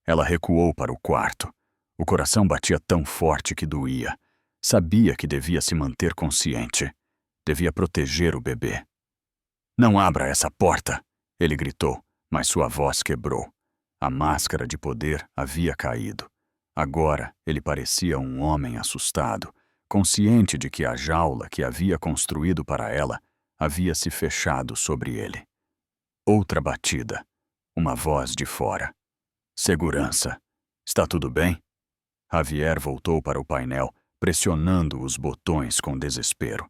Ela recuou para o quarto. O coração batia tão forte que doía. Sabia que devia se manter consciente. Devia proteger o bebê. Não abra essa porta, ele gritou, mas sua voz quebrou. A máscara de poder havia caído. Agora ele parecia um homem assustado, consciente de que a jaula que havia construído para ela havia se fechado sobre ele. Outra batida. Uma voz de fora. Segurança. Está tudo bem? Javier voltou para o painel, pressionando os botões com desespero.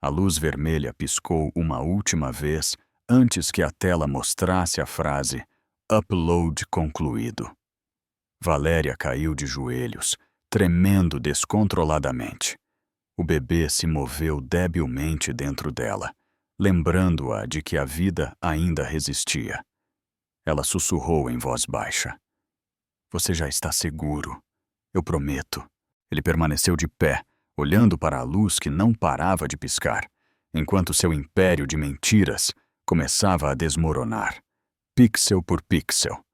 A luz vermelha piscou uma última vez antes que a tela mostrasse a frase Upload concluído. Valéria caiu de joelhos, tremendo descontroladamente. O bebê se moveu debilmente dentro dela, lembrando-a de que a vida ainda resistia. Ela sussurrou em voz baixa. Você já está seguro. Eu prometo. Ele permaneceu de pé, olhando para a luz que não parava de piscar, enquanto seu império de mentiras começava a desmoronar, pixel por pixel.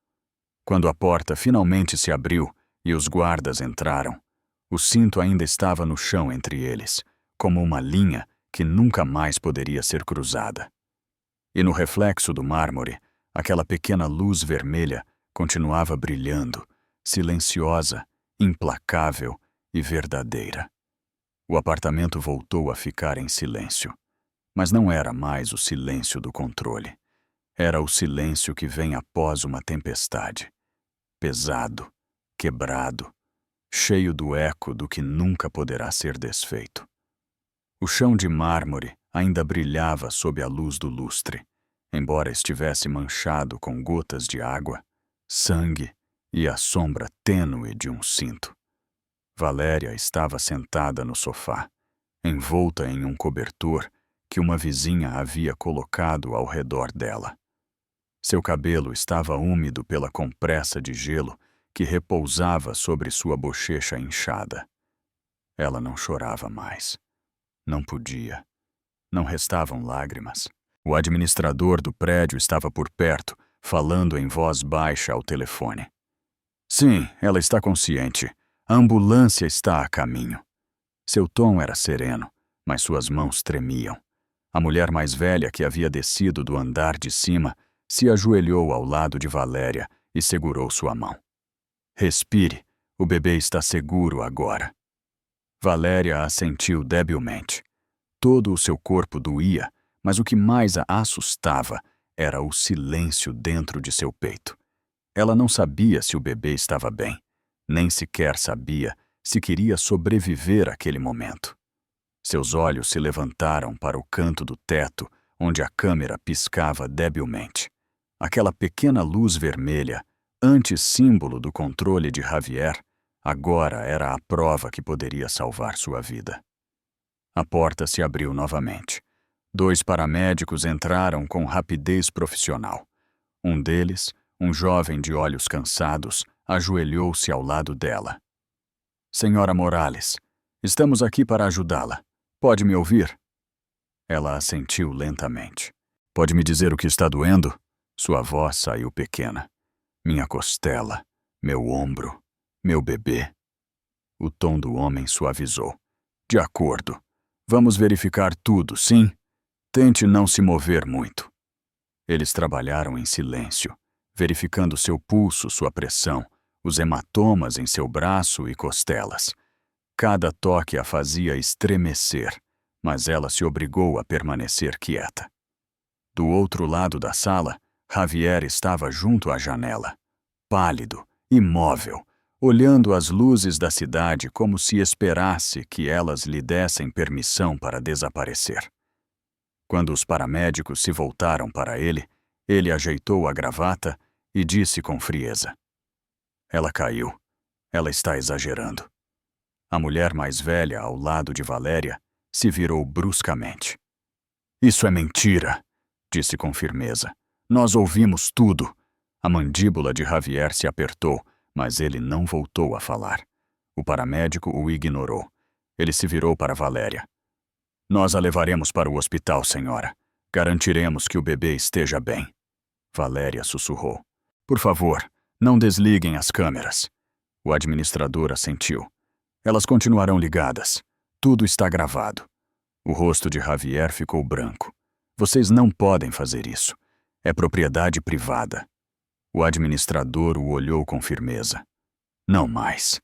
Quando a porta finalmente se abriu e os guardas entraram, o cinto ainda estava no chão entre eles, como uma linha que nunca mais poderia ser cruzada. E no reflexo do mármore, aquela pequena luz vermelha continuava brilhando, silenciosa, implacável e verdadeira. O apartamento voltou a ficar em silêncio. Mas não era mais o silêncio do controle. Era o silêncio que vem após uma tempestade. Pesado, quebrado, cheio do eco do que nunca poderá ser desfeito. O chão de mármore ainda brilhava sob a luz do lustre. embora estivesse manchado com gotas de água, sangue e a sombra tênue de um cinto. Valéria estava sentada no sofá, envolta em um cobertor que uma vizinha havia colocado ao redor dela. Seu cabelo estava úmido pela compressa de gelo que repousava sobre sua bochecha inchada. Ela não chorava mais. Não podia. Não restavam lágrimas. O administrador do prédio estava por perto, falando em voz baixa ao telefone. Sim, ela está consciente. A ambulância está a caminho. Seu tom era sereno, mas suas mãos tremiam. A mulher mais velha que havia descido do andar de cima se ajoelhou ao lado de Valéria e segurou sua mão. Respire, o bebê está seguro agora. Valéria assentiu debilmente. Todo o seu corpo doía, mas o que mais a assustava era o silêncio dentro de seu peito. Ela não sabia se o bebê estava bem, nem sequer sabia se queria sobreviver àquele momento. Seus olhos se levantaram para o canto do teto, onde a câmera piscava debilmente. Aquela pequena luz vermelha, antes símbolo do controle de Javier, agora era a prova que poderia salvar sua vida. A porta se abriu novamente. 2 paramédicos entraram com rapidez profissional. Um deles, um jovem de olhos cansados, ajoelhou-se ao lado dela. Senhora Morales, estamos aqui para ajudá-la. Pode me ouvir? Ela assentiu lentamente. Pode me dizer o que está doendo? Sua voz saiu pequena. Minha costela, meu ombro, meu bebê. O tom do homem suavizou. De acordo. Vamos verificar tudo, sim? Tente não se mover muito. Eles trabalharam em silêncio, verificando seu pulso, sua pressão, os hematomas em seu braço e costelas. Cada toque a fazia estremecer, mas ela se obrigou a permanecer quieta. Do outro lado da sala, Javier estava junto à janela, pálido, imóvel, olhando as luzes da cidade como se esperasse que elas lhe dessem permissão para desaparecer. Quando os paramédicos se voltaram para ele, ele ajeitou a gravata e disse com frieza: Ela caiu. Ela está exagerando. A mulher mais velha, ao lado de Valéria, se virou bruscamente. Isso é mentira, disse com firmeza. Nós ouvimos tudo. A mandíbula de Javier se apertou, mas ele não voltou a falar. O paramédico o ignorou. Ele se virou para Valéria. Nós a levaremos para o hospital, senhora. Garantiremos que o bebê esteja bem. Valéria sussurrou. Por favor, não desliguem as câmeras. O administrador assentiu. Elas continuarão ligadas. Tudo está gravado. O rosto de Javier ficou branco. Vocês não podem fazer isso. É propriedade privada. O administrador o olhou com firmeza. Não mais.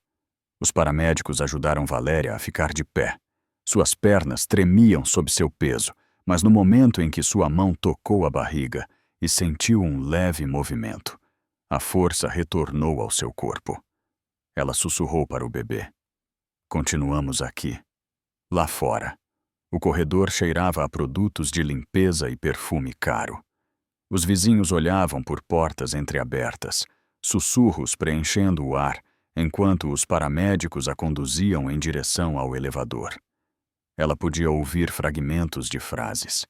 Os paramédicos ajudaram Valéria a ficar de pé. Suas pernas tremiam sob seu peso, mas no momento em que sua mão tocou a barriga e sentiu um leve movimento, a força retornou ao seu corpo. Ela sussurrou para o bebê. Continuamos aqui. Lá fora. O corredor cheirava a produtos de limpeza e perfume caro. Os vizinhos olhavam por portas entreabertas, sussurros preenchendo o ar, enquanto os paramédicos a conduziam em direção ao elevador. Ela podia ouvir fragmentos de frases.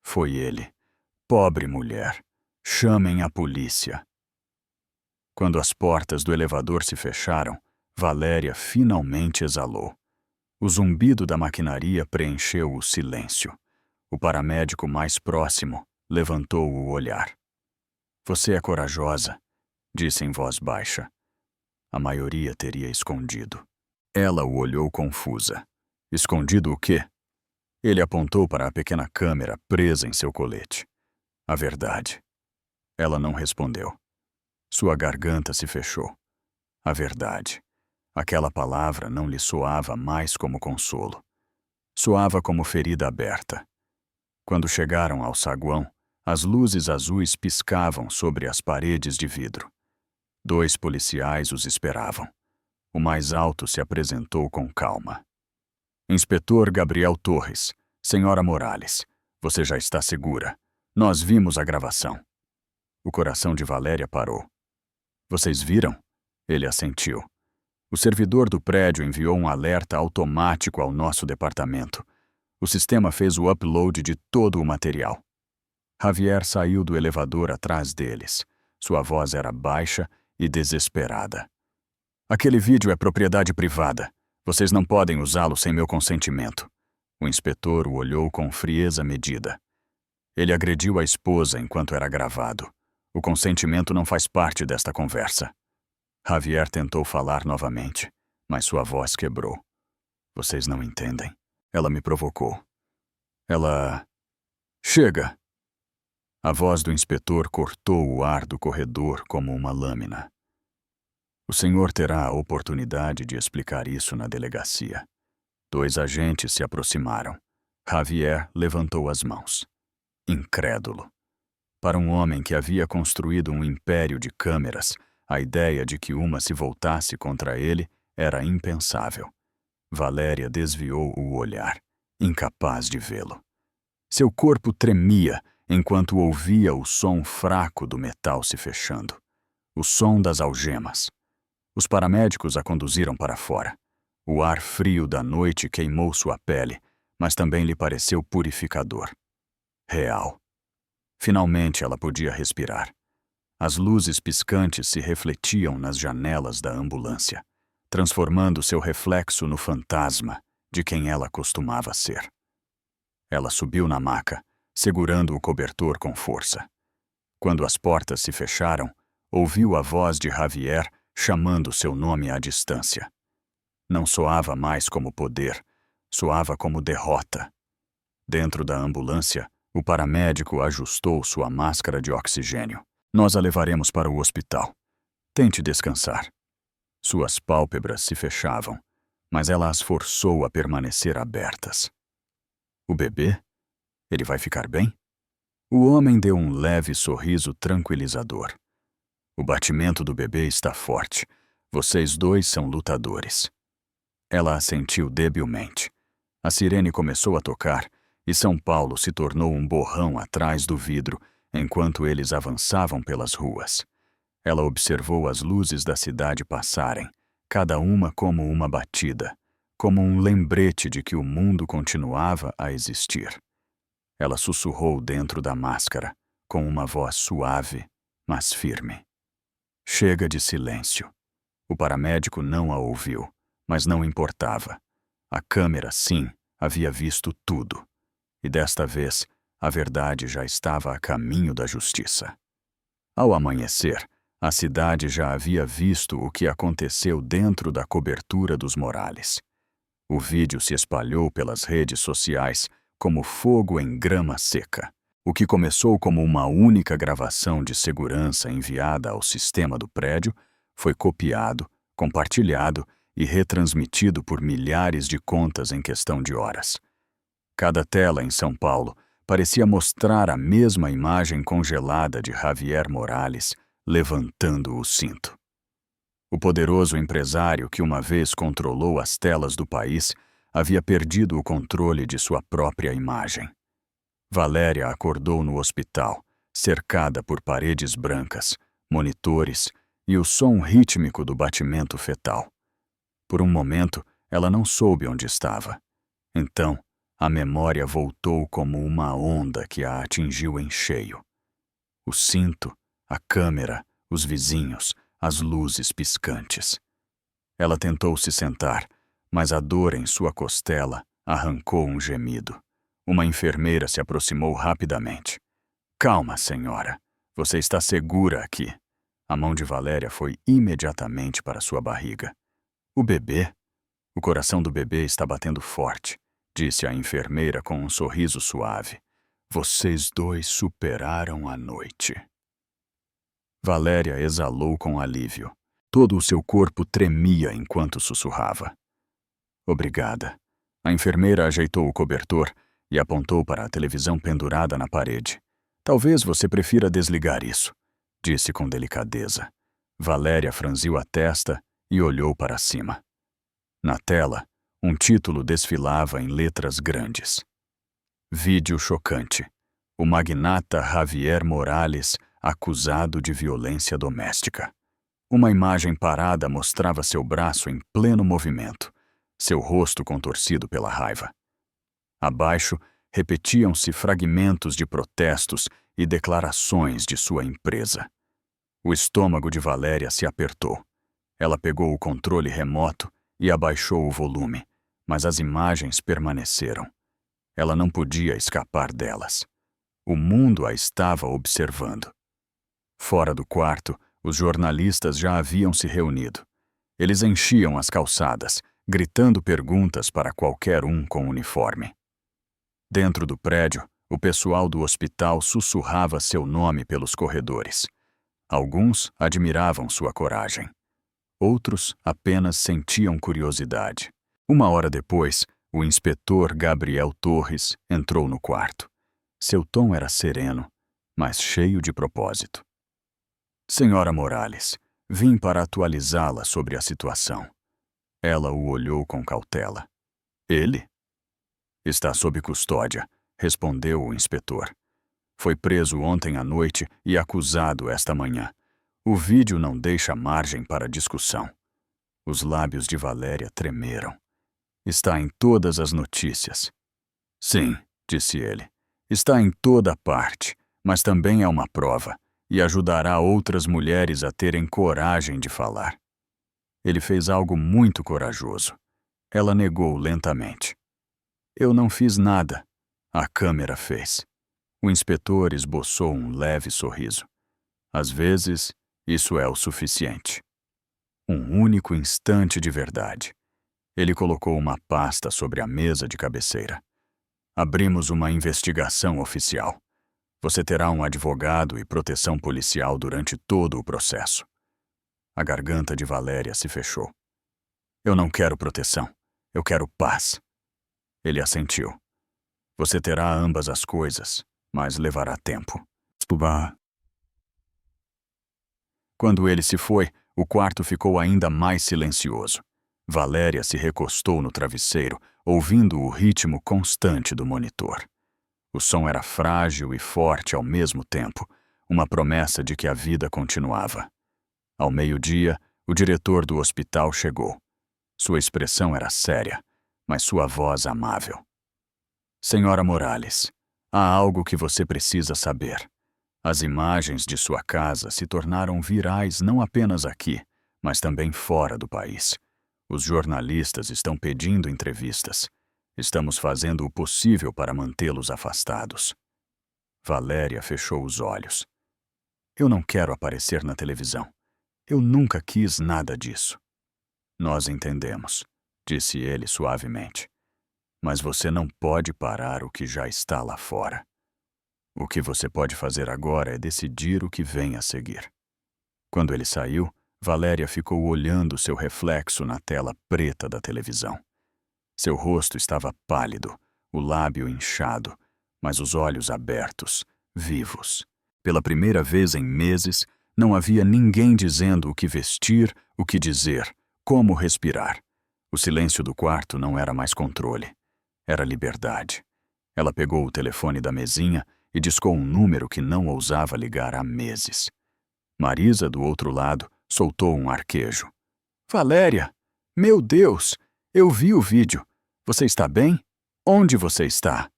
Foi ele. Pobre mulher. Chamem a polícia. Quando as portas do elevador se fecharam, Valéria finalmente exalou. O zumbido da maquinaria preencheu o silêncio. O paramédico mais próximo levantou o olhar. Você é corajosa, disse em voz baixa. A maioria teria escondido. Ela o olhou confusa. Escondido o quê? Ele apontou para a pequena câmera presa em seu colete. A verdade. Ela não respondeu. Sua garganta se fechou. A verdade. Aquela palavra não lhe soava mais como consolo. Soava como ferida aberta. Quando chegaram ao saguão, as luzes azuis piscavam sobre as paredes de vidro. 2 policiais os esperavam. O mais alto se apresentou com calma. Inspetor Gabriel Torres, senhora Morales, você já está segura. Nós vimos a gravação. O coração de Valéria parou. Vocês viram? Ele assentiu. O servidor do prédio enviou um alerta automático ao nosso departamento. O sistema fez o upload de todo o material. Javier saiu do elevador atrás deles. Sua voz era baixa e desesperada. Aquele vídeo é propriedade privada. Vocês não podem usá-lo sem meu consentimento. O inspetor o olhou com frieza medida. Ele agrediu a esposa enquanto era gravado. O consentimento não faz parte desta conversa. Javier tentou falar novamente, mas sua voz quebrou. Vocês não entendem. Ela me provocou. Ela... Chega! A voz do inspetor cortou o ar do corredor como uma lâmina. O senhor terá a oportunidade de explicar isso na delegacia. 2 agentes se aproximaram. Javier levantou as mãos. Incrédulo. Para um homem que havia construído um império de câmeras, a ideia de que uma se voltasse contra ele era impensável. Valéria desviou o olhar, incapaz de vê-lo. Seu corpo tremia enquanto ouvia o som fraco do metal se fechando. O som das algemas. Os paramédicos a conduziram para fora. O ar frio da noite queimou sua pele, mas também lhe pareceu purificador. Real. Finalmente ela podia respirar. As luzes piscantes se refletiam nas janelas da ambulância, transformando seu reflexo no fantasma de quem ela costumava ser. Ela subiu na maca, segurando o cobertor com força. Quando as portas se fecharam, ouviu a voz de Javier chamando seu nome à distância. Não soava mais como poder, soava como derrota. Dentro da ambulância, o paramédico ajustou sua máscara de oxigênio. Nós a levaremos para o hospital. Tente descansar. Suas pálpebras se fechavam, mas ela as forçou a permanecer abertas. O bebê? Ele vai ficar bem? O homem deu um leve sorriso tranquilizador. O batimento do bebê está forte. Vocês 2 são lutadores. Ela assentiu debilmente. A sirene começou a tocar e São Paulo se tornou um borrão atrás do vidro enquanto eles avançavam pelas ruas. Ela observou as luzes da cidade passarem, cada uma como uma batida, como um lembrete de que o mundo continuava a existir. Ela sussurrou dentro da máscara, com uma voz suave, mas firme. Chega de silêncio. O paramédico não a ouviu, mas não importava. A câmera, sim, havia visto tudo. E desta vez, a verdade já estava a caminho da justiça. Ao amanhecer, a cidade já havia visto o que aconteceu dentro da cobertura dos Morales. O vídeo se espalhou pelas redes sociais como fogo em grama seca. O que começou como uma única gravação de segurança enviada ao sistema do prédio foi copiado, compartilhado e retransmitido por milhares de contas em questão de horas. Cada tela em São Paulo parecia mostrar a mesma imagem congelada de Javier Morales levantando o cinto. O poderoso empresário que uma vez controlou as telas do país havia perdido o controle de sua própria imagem. Valéria acordou no hospital, cercada por paredes brancas, monitores e o som rítmico do batimento fetal. Por um momento, ela não soube onde estava. Então, a memória voltou como uma onda que a atingiu em cheio. O cinto, a câmera, os vizinhos, as luzes piscantes. Ela tentou se sentar, mas a dor em sua costela arrancou um gemido. Uma enfermeira se aproximou rapidamente. Calma, senhora. Você está segura aqui. A mão de Valéria foi imediatamente para sua barriga. O bebê? O coração do bebê está batendo forte, disse a enfermeira com um sorriso suave. Vocês 2 superaram a noite. Valéria exalou com alívio. Todo o seu corpo tremia enquanto sussurrava. Obrigada. A enfermeira ajeitou o cobertor e apontou para a televisão pendurada na parede. Talvez você prefira desligar isso, disse com delicadeza. Valéria franziu a testa e olhou para cima. Na tela, um título desfilava em letras grandes. Vídeo chocante. o magnata Javier Morales, acusado de violência doméstica. Uma imagem parada mostrava seu braço em pleno movimento, seu rosto contorcido pela raiva. Abaixo, repetiam-se fragmentos de protestos e declarações de sua empresa. O estômago de Valéria se apertou. Ela pegou o controle remoto e abaixou o volume, mas as imagens permaneceram. Ela não podia escapar delas. O mundo a estava observando. Fora do quarto, os jornalistas já haviam se reunido. Eles enchiam as calçadas, gritando perguntas para qualquer um com uniforme. Dentro do prédio, o pessoal do hospital sussurrava seu nome pelos corredores. Alguns admiravam sua coragem. Outros apenas sentiam curiosidade. 1 hora depois, o inspetor Gabriel Torres entrou no quarto. Seu tom era sereno, mas cheio de propósito. Senhora Morales, vim para atualizá-la sobre a situação. Ela o olhou com cautela. Ele? Está sob custódia, respondeu o inspetor. Foi preso ontem à noite e acusado esta manhã. O vídeo não deixa margem para discussão. Os lábios de Valéria tremeram. Está em todas as notícias. Sim, disse ele. Está em toda parte, mas também é uma prova e ajudará outras mulheres a terem coragem de falar. Ele fez algo muito corajoso. Ela negou lentamente. Eu não fiz nada. A câmera fez. O inspetor esboçou um leve sorriso. Às vezes, isso é o suficiente. Um único instante de verdade. Ele colocou uma pasta sobre a mesa de cabeceira. Abrimos uma investigação oficial. Você terá um advogado e proteção policial durante todo o processo. A garganta de Valéria se fechou. Eu não quero proteção. Eu quero paz. Ele assentiu. Você terá ambas as coisas, mas levará tempo. Quando ele se foi, o quarto ficou ainda mais silencioso. Valéria se recostou no travesseiro, ouvindo o ritmo constante do monitor. O som era frágil e forte ao mesmo tempo, uma promessa de que a vida continuava. Ao meio-dia, o diretor do hospital chegou. Sua expressão era séria, mas sua voz amável. Senhora Morales, há algo que você precisa saber. As imagens de sua casa se tornaram virais não apenas aqui, mas também fora do país. Os jornalistas estão pedindo entrevistas. Estamos fazendo o possível para mantê-los afastados. Valéria fechou os olhos. Eu não quero aparecer na televisão. Eu nunca quis nada disso. Nós entendemos, disse ele suavemente. Mas você não pode parar o que já está lá fora. O que você pode fazer agora é decidir o que vem a seguir. Quando ele saiu, Valéria ficou olhando seu reflexo na tela preta da televisão. Seu rosto estava pálido, o lábio inchado, mas os olhos abertos, vivos. Pela primeira vez em meses, não havia ninguém dizendo o que vestir, o que dizer, como respirar. O silêncio do quarto não era mais controle. Era liberdade. Ela pegou o telefone da mesinha e discou um número que não ousava ligar há meses. Marisa, do outro lado, soltou um arquejo. Valéria! Meu Deus! Eu vi o vídeo. Você está bem? Onde você está?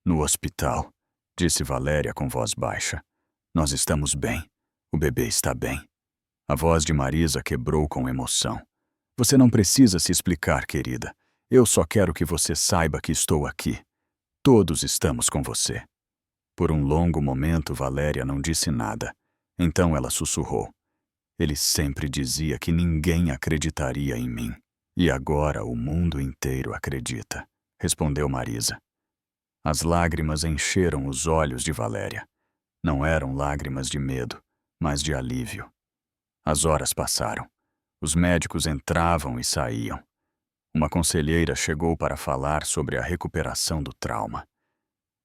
No hospital, disse Valéria com voz baixa. Nós estamos bem. O bebê está bem. A voz de Marisa quebrou com emoção. Você não precisa se explicar, querida. Eu só quero que você saiba que estou aqui. Todos estamos com você. Por um longo momento, Valéria não disse nada. Então ela sussurrou. Ele sempre dizia que ninguém acreditaria em mim. E agora o mundo inteiro acredita, respondeu Marisa. As lágrimas encheram os olhos de Valéria. Não eram lágrimas de medo, mas de alívio. As horas passaram. Os médicos entravam e saíam. Uma conselheira chegou para falar sobre a recuperação do trauma.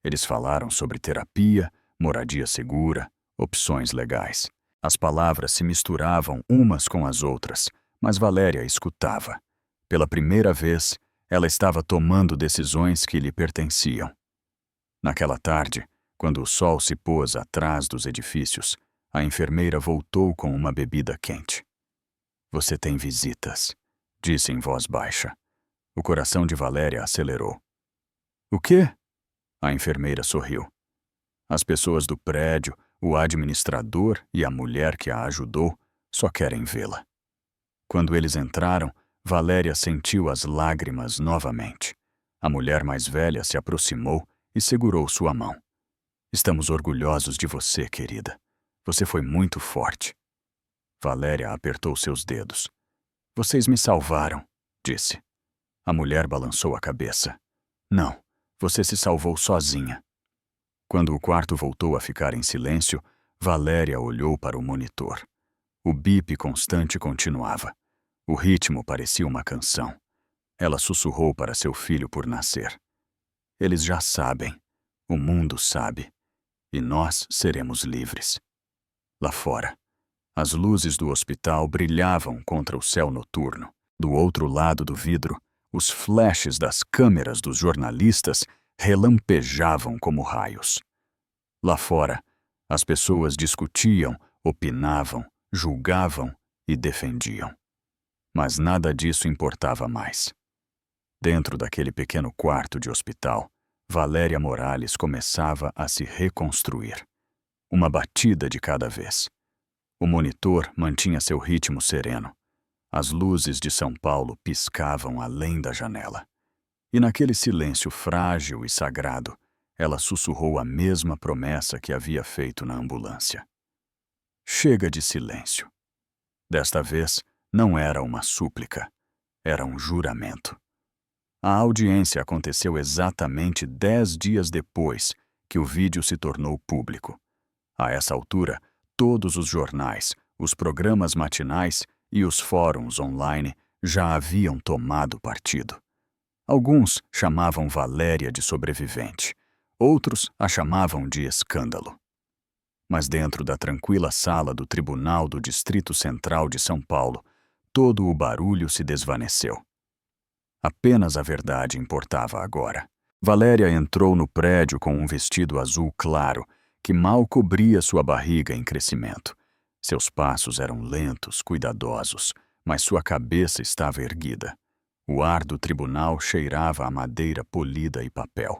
Eles falaram sobre terapia, moradia segura, opções legais. As palavras se misturavam umas com as outras, mas Valéria escutava. Pela primeira vez, ela estava tomando decisões que lhe pertenciam. Naquela tarde, Quando o sol se pôs atrás dos edifícios, a enfermeira voltou com uma bebida quente. Você tem visitas, disse em voz baixa. O coração de Valéria acelerou. O quê? A enfermeira sorriu. As pessoas do prédio, o administrador e a mulher que a ajudou só querem vê-la. Quando eles entraram, Valéria sentiu as lágrimas novamente. A mulher mais velha se aproximou e segurou sua mão. Estamos orgulhosos de você, querida. Você foi muito forte. Valéria apertou seus dedos. Vocês me salvaram, disse. A mulher balançou a cabeça. Não, você se salvou sozinha. Quando o quarto voltou a ficar em silêncio, Valéria olhou para o monitor. O bip constante continuava. O ritmo parecia uma canção. Ela sussurrou para seu filho por nascer. Eles já sabem. O mundo sabe. E nós seremos livres. Lá fora, as luzes do hospital brilhavam contra o céu noturno. Do outro lado do vidro, os flashes das câmeras dos jornalistas relampejavam como raios. Lá fora, as pessoas discutiam, opinavam, julgavam e defendiam. Mas nada disso importava mais. Dentro daquele pequeno quarto de hospital, Valéria Morales começava a se reconstruir. Uma batida de cada vez. O monitor mantinha seu ritmo sereno. As luzes de São Paulo piscavam além da janela. E naquele silêncio frágil e sagrado, ela sussurrou a mesma promessa que havia feito na ambulância. Chega de silêncio. Desta vez, não era uma súplica, era um juramento. A audiência aconteceu exatamente 10 dias depois que o vídeo se tornou público. A essa altura, todos os jornais, os programas matinais e os fóruns online já haviam tomado partido. Alguns chamavam Valéria de sobrevivente, outros a chamavam de escândalo. Mas dentro da tranquila sala do Tribunal do Distrito Central de São Paulo, todo o barulho se desvaneceu. Apenas a verdade importava agora. Valéria entrou no prédio com um vestido azul claro, que mal cobria sua barriga em crescimento. Seus passos eram lentos, cuidadosos, mas sua cabeça estava erguida. O ar do tribunal cheirava a madeira polida e papel,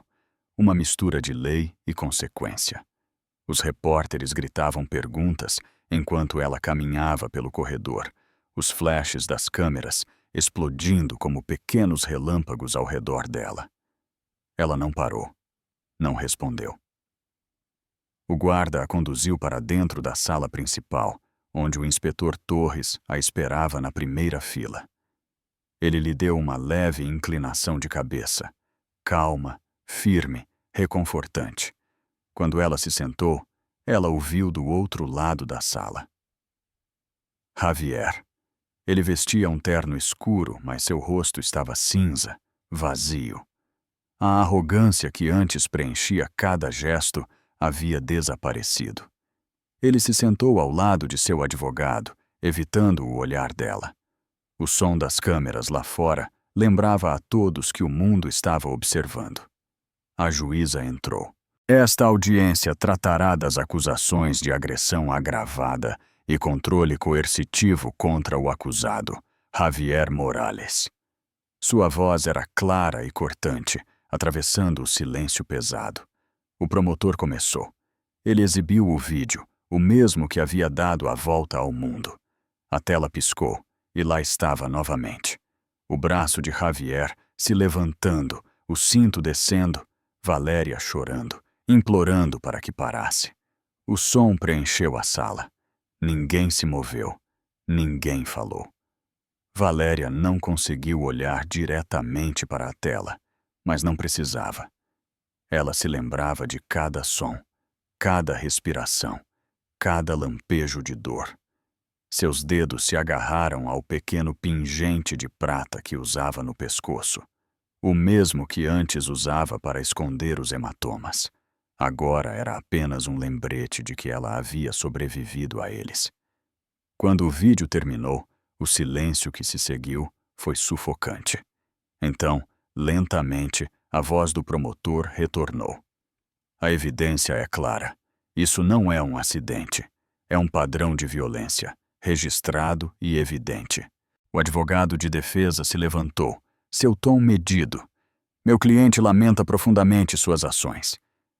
uma mistura de lei e consequência. Os repórteres gritavam perguntas enquanto ela caminhava pelo corredor, os flashes das câmeras explodindo como pequenos relâmpagos ao redor dela. Ela não parou, não respondeu. O guarda a conduziu para dentro da sala principal, onde o inspetor Torres a esperava na primeira fila. Ele lhe deu uma leve inclinação de cabeça, calma, firme, reconfortante. Quando ela se sentou, ela o viu do outro lado da sala. Javier. Ele vestia um terno escuro, mas seu rosto estava cinza, vazio. A arrogância que antes preenchia cada gesto havia desaparecido. Ele se sentou ao lado de seu advogado, evitando o olhar dela. O som das câmeras lá fora lembrava a todos que o mundo estava observando. A juíza entrou. Esta audiência tratará das acusações de agressão agravada e controle coercitivo contra o acusado, Javier Morales. Sua voz era clara e cortante, atravessando o silêncio pesado. O promotor começou. Ele exibiu o vídeo, o mesmo que havia dado a volta ao mundo. A tela piscou, e lá estava novamente. O braço de Javier se levantando, o cinto descendo, Valéria chorando, implorando para que parasse. O som preencheu a sala. Ninguém se moveu. Ninguém falou. Valéria não conseguiu olhar diretamente para a tela, mas não precisava. Ela se lembrava de cada som, cada respiração, cada lampejo de dor. Seus dedos se agarraram ao pequeno pingente de prata que usava no pescoço, o mesmo que antes usava para esconder os hematomas. Agora era apenas um lembrete de que ela havia sobrevivido a eles. Quando o vídeo terminou, o silêncio que se seguiu foi sufocante. Então, lentamente, a voz do promotor retornou. A evidência é clara. Isso não é um acidente. É um padrão de violência, registrado e evidente. O advogado de defesa se levantou, seu tom medido. Meu cliente lamenta profundamente suas ações.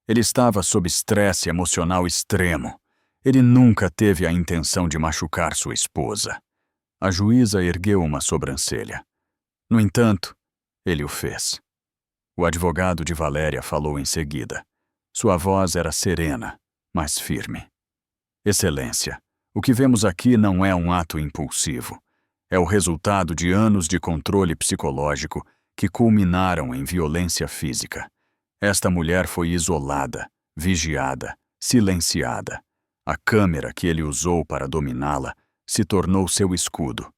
Ele estava sob estresse emocional extremo. Ele nunca teve a intenção de machucar sua esposa. A juíza ergueu uma sobrancelha. No entanto, ele o fez. O advogado de Valéria falou em seguida. Sua voz era serena, mas firme. Excelência, o que vemos aqui não é um ato impulsivo. É o resultado de anos de controle psicológico que culminaram em violência física. Esta mulher foi isolada, vigiada, silenciada. A câmera que ele usou para dominá-la se tornou seu escudo.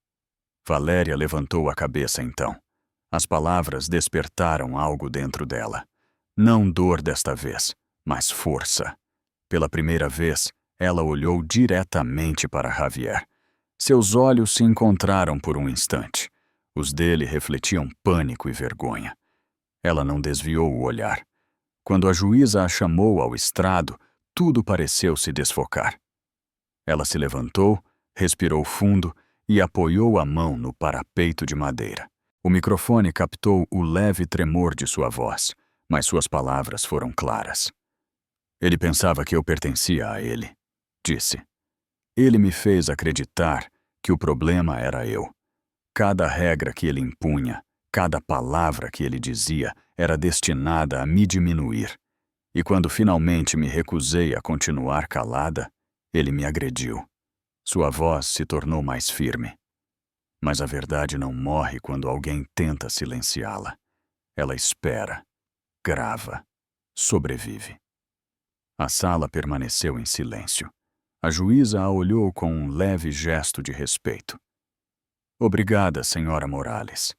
Valéria levantou a cabeça então. As palavras despertaram algo dentro dela. Não dor desta vez, mas força. Pela primeira vez, ela olhou diretamente para Javier. Seus olhos se encontraram por um instante. Os dele refletiam pânico e vergonha. Ela não desviou o olhar. Quando a juíza a chamou ao estrado, tudo pareceu se desfocar. Ela se levantou, respirou fundo e apoiou a mão no parapeito de madeira. O microfone captou o leve tremor de sua voz, mas suas palavras foram claras. Ele pensava que eu pertencia a ele, disse. Ele me fez acreditar que o problema era eu. Cada regra que ele impunha, cada palavra que ele dizia era destinada a me diminuir. E quando finalmente me recusei a continuar calada, ele me agrediu. Sua voz se tornou mais firme. Mas a verdade não morre quando alguém tenta silenciá-la. Ela espera, grava, sobrevive. A sala permaneceu em silêncio. A juíza a olhou com um leve gesto de respeito. Obrigada, senhora Morales.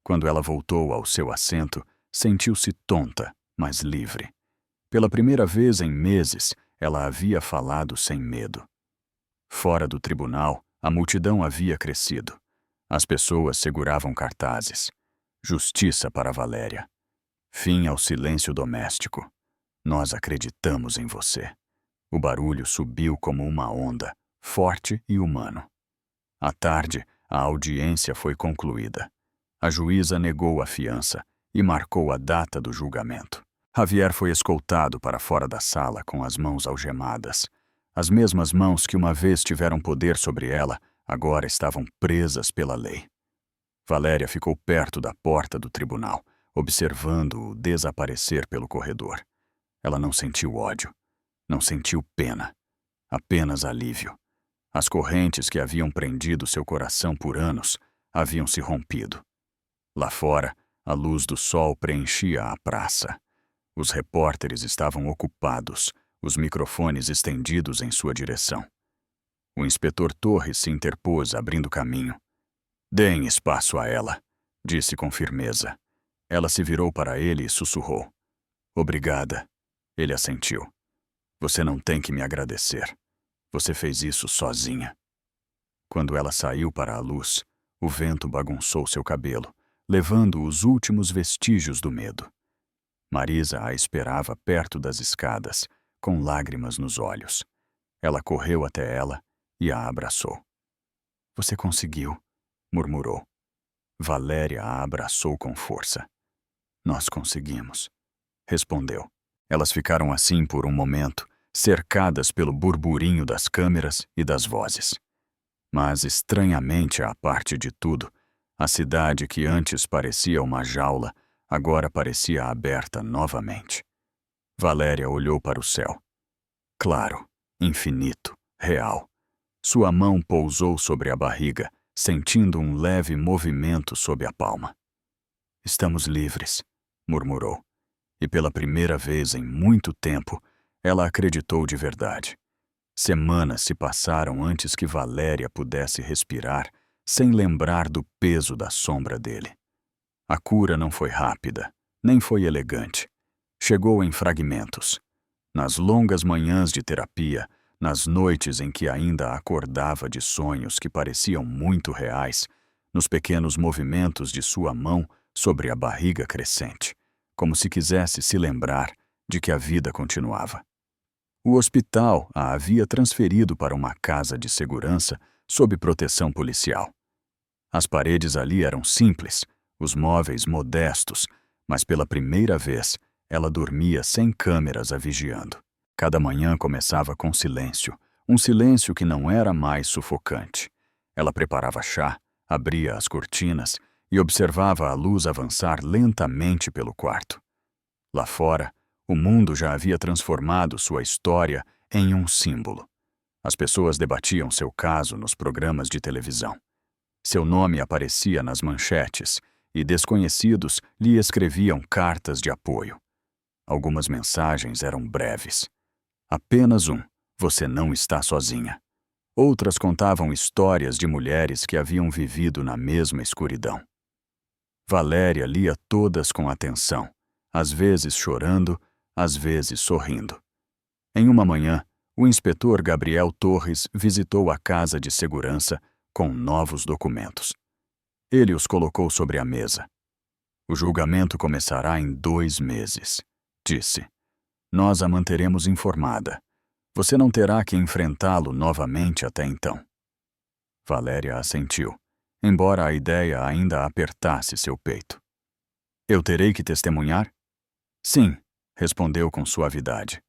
Quando ela voltou ao seu assento, sentiu-se tonta, mas livre. Pela primeira vez em meses, ela havia falado sem medo. Fora do tribunal, a multidão havia crescido. As pessoas seguravam cartazes. Justiça para Valéria. Fim ao silêncio doméstico. Nós acreditamos em você. O barulho subiu como uma onda, forte e humano. À tarde, a audiência foi concluída. A juíza negou a fiança e marcou a data do julgamento. Javier foi escoltado para fora da sala com as mãos algemadas. As mesmas mãos que uma vez tiveram poder sobre ela, agora estavam presas pela lei. Valéria ficou perto da porta do tribunal, observando-o desaparecer pelo corredor. Ela não sentiu ódio, não sentiu pena, apenas alívio. As correntes que haviam prendido seu coração por anos haviam se rompido. Lá fora, a luz do sol preenchia a praça. Os repórteres estavam ocupados, os microfones estendidos em sua direção. O inspetor Torres se interpôs, abrindo caminho. Deem espaço a ela, disse com firmeza. Ela se virou para ele e sussurrou. Obrigada. Ele assentiu. Você não tem que me agradecer. Você fez isso sozinha. Quando ela saiu para a luz, o vento bagunçou seu cabelo, levando os últimos vestígios do medo. Marisa a esperava perto das escadas, com lágrimas nos olhos. Ela correu até ela e a abraçou. Você conseguiu, murmurou. Valéria a abraçou com força. Nós conseguimos, respondeu. Elas ficaram assim por um momento, cercadas pelo burburinho das câmeras e das vozes. Mas, estranhamente à parte de tudo, a cidade que antes parecia uma jaula, agora parecia aberta novamente. Valéria olhou para o céu. Claro, infinito, real. Sua mão pousou sobre a barriga, sentindo um leve movimento sob a palma. Estamos livres, murmurou. E pela primeira vez em muito tempo, ela acreditou de verdade. Semanas se passaram antes que Valéria pudesse respirar, sem lembrar do peso da sombra dele. A cura não foi rápida, nem foi elegante. Chegou em fragmentos. Nas longas manhãs de terapia, nas noites em que ainda acordava de sonhos que pareciam muito reais, nos pequenos movimentos de sua mão sobre a barriga crescente, como se quisesse se lembrar de que a vida continuava. O hospital a havia transferido para uma casa de segurança sob proteção policial. As paredes ali eram simples, os móveis modestos, mas pela primeira vez ela dormia sem câmeras a vigiando. Cada manhã começava com silêncio, um silêncio que não era mais sufocante. Ela preparava chá, abria as cortinas e observava a luz avançar lentamente pelo quarto. Lá fora, o mundo já havia transformado sua história em um símbolo. As pessoas debatiam seu caso nos programas de televisão. Seu nome aparecia nas manchetes e desconhecidos lhe escreviam cartas de apoio. Algumas mensagens eram breves. Apenas você não está sozinha. Outras contavam histórias de mulheres que haviam vivido na mesma escuridão. Valéria lia todas com atenção, às vezes chorando, às vezes sorrindo. Em uma manhã, o inspetor Gabriel Torres visitou a casa de segurança com novos documentos. Ele os colocou sobre a mesa. O julgamento começará em 2 meses, disse. Nós a manteremos informada. Você não terá que enfrentá-lo novamente até então. Valéria assentiu, embora a ideia ainda apertasse seu peito. Eu terei que testemunhar? Sim, respondeu com suavidade.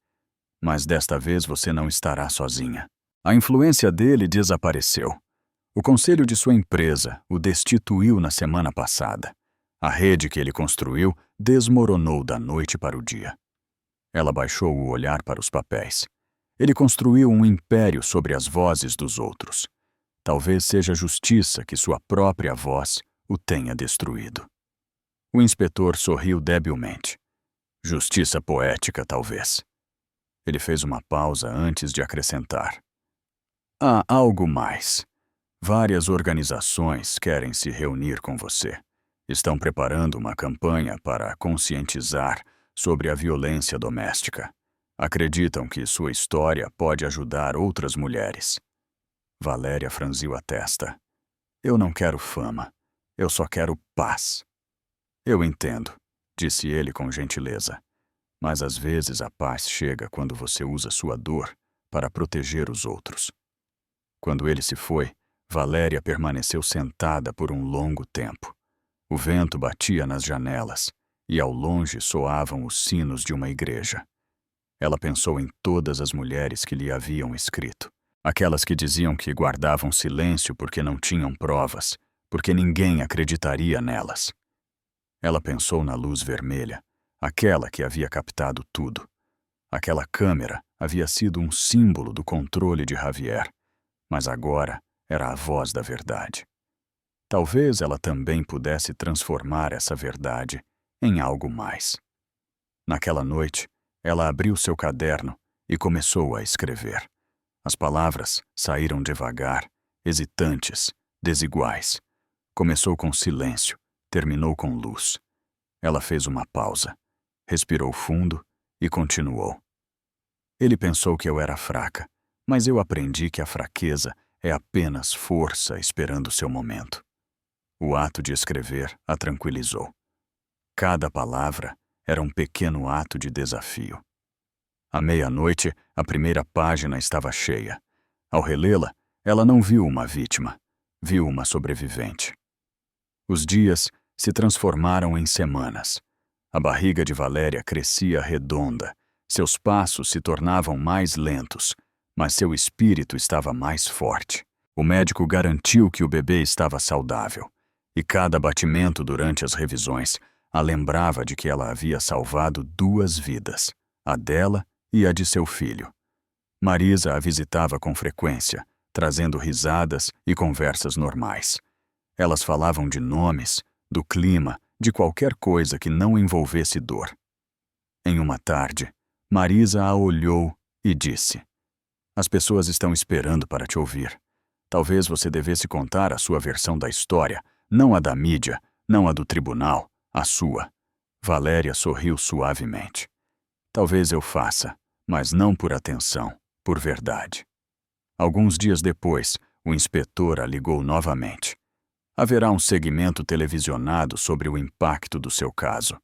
Mas desta vez você não estará sozinha. A influência dele desapareceu. O conselho de sua empresa o destituiu na semana passada. A rede que ele construiu desmoronou da noite para o dia. Ela baixou o olhar para os papéis. Ele construiu um império sobre as vozes dos outros. Talvez seja justiça que sua própria voz o tenha destruído. O inspetor sorriu debilmente. Justiça poética, talvez. Ele fez uma pausa antes de acrescentar. Há algo mais. Várias organizações querem se reunir com você. Estão preparando uma campanha para conscientizar sobre a violência doméstica. Acreditam que sua história pode ajudar outras mulheres. Valéria franziu a testa. Eu não quero fama. Eu só quero paz. Eu entendo, disse ele com gentileza. Mas às vezes a paz chega quando você usa sua dor para proteger os outros. Quando ele se foi, Valéria permaneceu sentada por um longo tempo. O vento batia nas janelas e ao longe soavam os sinos de uma igreja. Ela pensou em todas as mulheres que lhe haviam escrito. Aquelas que diziam que guardavam silêncio porque não tinham provas, porque ninguém acreditaria nelas. Ela pensou na luz vermelha, aquela que havia captado tudo. Aquela câmera havia sido um símbolo do controle de Javier, mas agora era a voz da verdade. Talvez ela também pudesse transformar essa verdade em algo mais. Naquela noite, ela abriu seu caderno e começou a escrever. As palavras saíram devagar, hesitantes, desiguais. Começou com silêncio, terminou com luz. Ela fez uma pausa, respirou fundo e continuou. Ele pensou que eu era fraca, mas eu aprendi que a fraqueza é apenas força esperando seu momento. O ato de escrever a tranquilizou. Cada palavra era um pequeno ato de desafio. À meia-noite, a primeira página estava cheia. Ao relê-la, ela não viu uma vítima, viu uma sobrevivente. Os dias se transformaram em semanas. A barriga de Valéria crescia redonda, seus passos se tornavam mais lentos, mas seu espírito estava mais forte. O médico garantiu que o bebê estava saudável, e cada batimento durante as revisões a lembrava de que ela havia salvado 2 vidas, a dela e a de seu filho. Marisa a visitava com frequência, trazendo risadas e conversas normais. Elas falavam de nomes, do clima, de qualquer coisa que não envolvesse dor. Em uma tarde, Marisa a olhou e disse: As pessoas estão esperando para te ouvir. Talvez você devesse contar a sua versão da história, não a da mídia, não a do tribunal, a sua. Valéria sorriu suavemente. Talvez eu faça, mas não por atenção, por verdade. Alguns dias depois, o inspetor a ligou novamente. Haverá um segmento televisionado sobre o impacto do seu caso.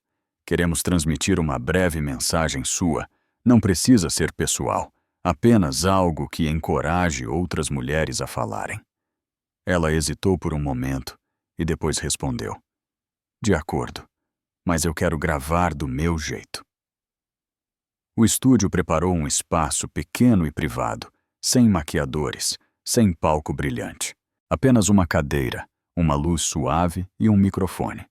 Queremos transmitir uma breve mensagem sua. Não precisa ser pessoal, apenas algo que encoraje outras mulheres a falarem. Ela hesitou por um momento e depois respondeu: De acordo, mas eu quero gravar do meu jeito. O estúdio preparou um espaço pequeno e privado, sem maquiadores, sem palco brilhante. Apenas uma cadeira, uma luz suave e um microfone.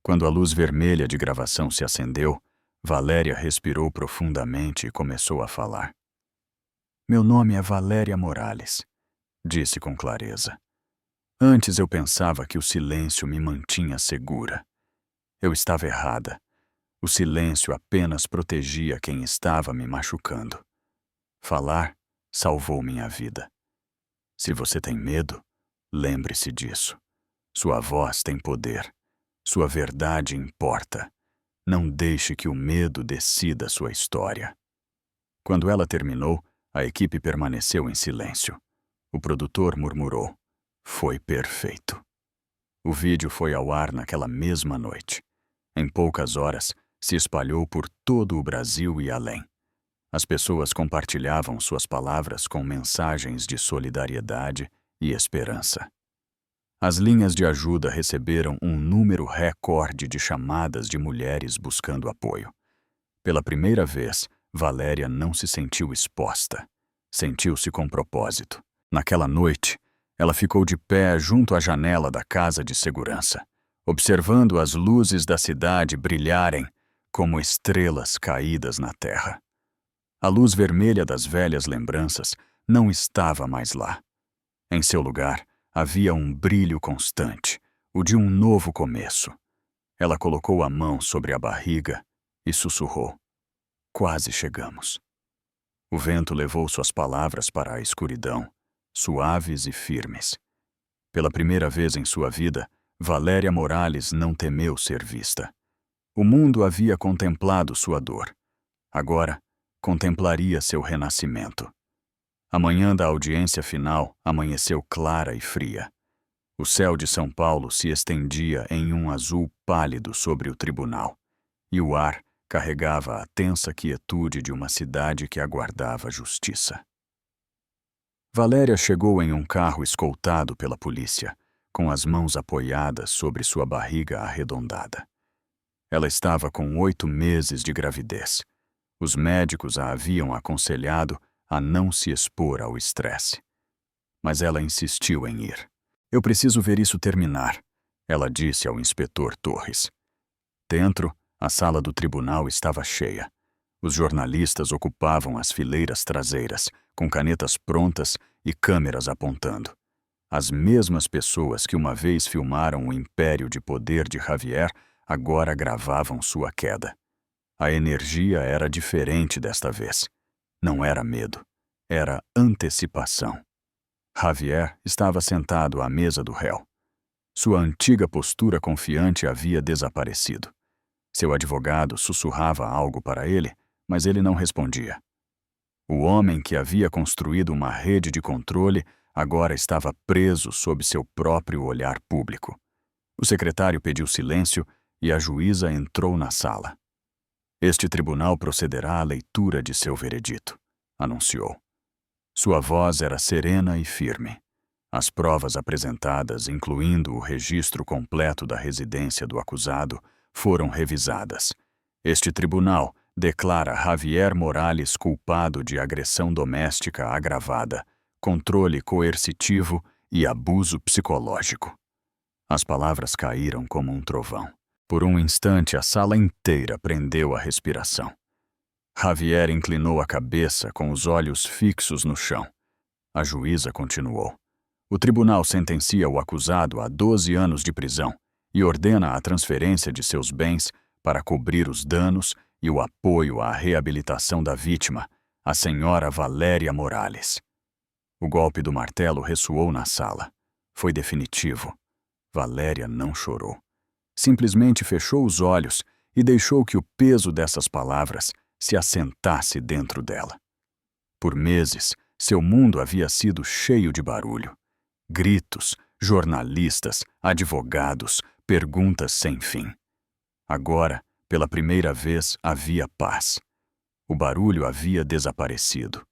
Quando a luz vermelha de gravação se acendeu, Valéria respirou profundamente e começou a falar. Meu nome é Valéria Morales, disse com clareza. Antes eu pensava que o silêncio me mantinha segura. Eu estava errada. O silêncio apenas protegia quem estava me machucando. Falar salvou minha vida. Se você tem medo, lembre-se disso. Sua voz tem poder. Sua verdade importa. Não deixe que o medo decida sua história. Quando ela terminou, a equipe permaneceu em silêncio. O produtor murmurou. Foi perfeito. O vídeo foi ao ar naquela mesma noite. Em poucas horas, se espalhou por todo o Brasil e além. As pessoas compartilhavam suas palavras com mensagens de solidariedade e esperança. As linhas de ajuda receberam um número recorde de chamadas de mulheres buscando apoio. Pela primeira vez, Valéria não se sentiu exposta. Sentiu-se com propósito. Naquela noite, ela ficou de pé junto à janela da casa de segurança, observando as luzes da cidade brilharem como estrelas caídas na terra. A luz vermelha das velhas lembranças não estava mais lá. Em seu lugar, havia um brilho constante, o de um novo começo. Ela colocou a mão sobre a barriga e sussurrou. Quase chegamos. O vento levou suas palavras para a escuridão, suaves e firmes. Pela primeira vez em sua vida, Valéria Morales não temeu ser vista. O mundo havia contemplado sua dor. Agora, contemplaria seu renascimento. A manhã da audiência final amanheceu clara e fria. O céu de São Paulo se estendia em um azul pálido sobre o tribunal, e o ar carregava a tensa quietude de uma cidade que aguardava justiça. Valéria chegou em um carro escoltado pela polícia, com as mãos apoiadas sobre sua barriga arredondada. Ela estava com 8 meses de gravidez. Os médicos a haviam aconselhado a não se expor ao estresse. Mas ela insistiu em ir. Eu preciso ver isso terminar, ela disse ao inspetor Torres. Dentro, a sala do tribunal estava cheia. Os jornalistas ocupavam as fileiras traseiras, com canetas prontas e câmeras apontando. As mesmas pessoas que uma vez filmaram o império de poder de Javier agora gravavam sua queda. A energia era diferente desta vez. Não era medo, era antecipação. Javier estava sentado à mesa do réu. Sua antiga postura confiante havia desaparecido. Seu advogado sussurrava algo para ele, mas ele não respondia. O homem que havia construído uma rede de controle agora estava preso sob seu próprio olhar público. O secretário pediu silêncio e a juíza entrou na sala. Este tribunal procederá à leitura de seu veredito, anunciou. Sua voz era serena e firme. As provas apresentadas, incluindo o registro completo da residência do acusado, foram revisadas. Este tribunal declara Javier Morales culpado de agressão doméstica agravada, controle coercitivo e abuso psicológico. As palavras caíram como um trovão. Por um instante, a sala inteira prendeu a respiração. Javier inclinou a cabeça com os olhos fixos no chão. A juíza continuou. O tribunal sentencia o acusado a 12 anos de prisão e ordena a transferência de seus bens para cobrir os danos e o apoio à reabilitação da vítima, a senhora Valéria Morales. O golpe do martelo ressoou na sala. Foi definitivo. Valéria não chorou. Simplesmente fechou os olhos e deixou que o peso dessas palavras se assentasse dentro dela. Por meses, seu mundo havia sido cheio de barulho. Gritos, jornalistas, advogados, perguntas sem fim. Agora, Pela primeira vez havia paz. O barulho havia desaparecido.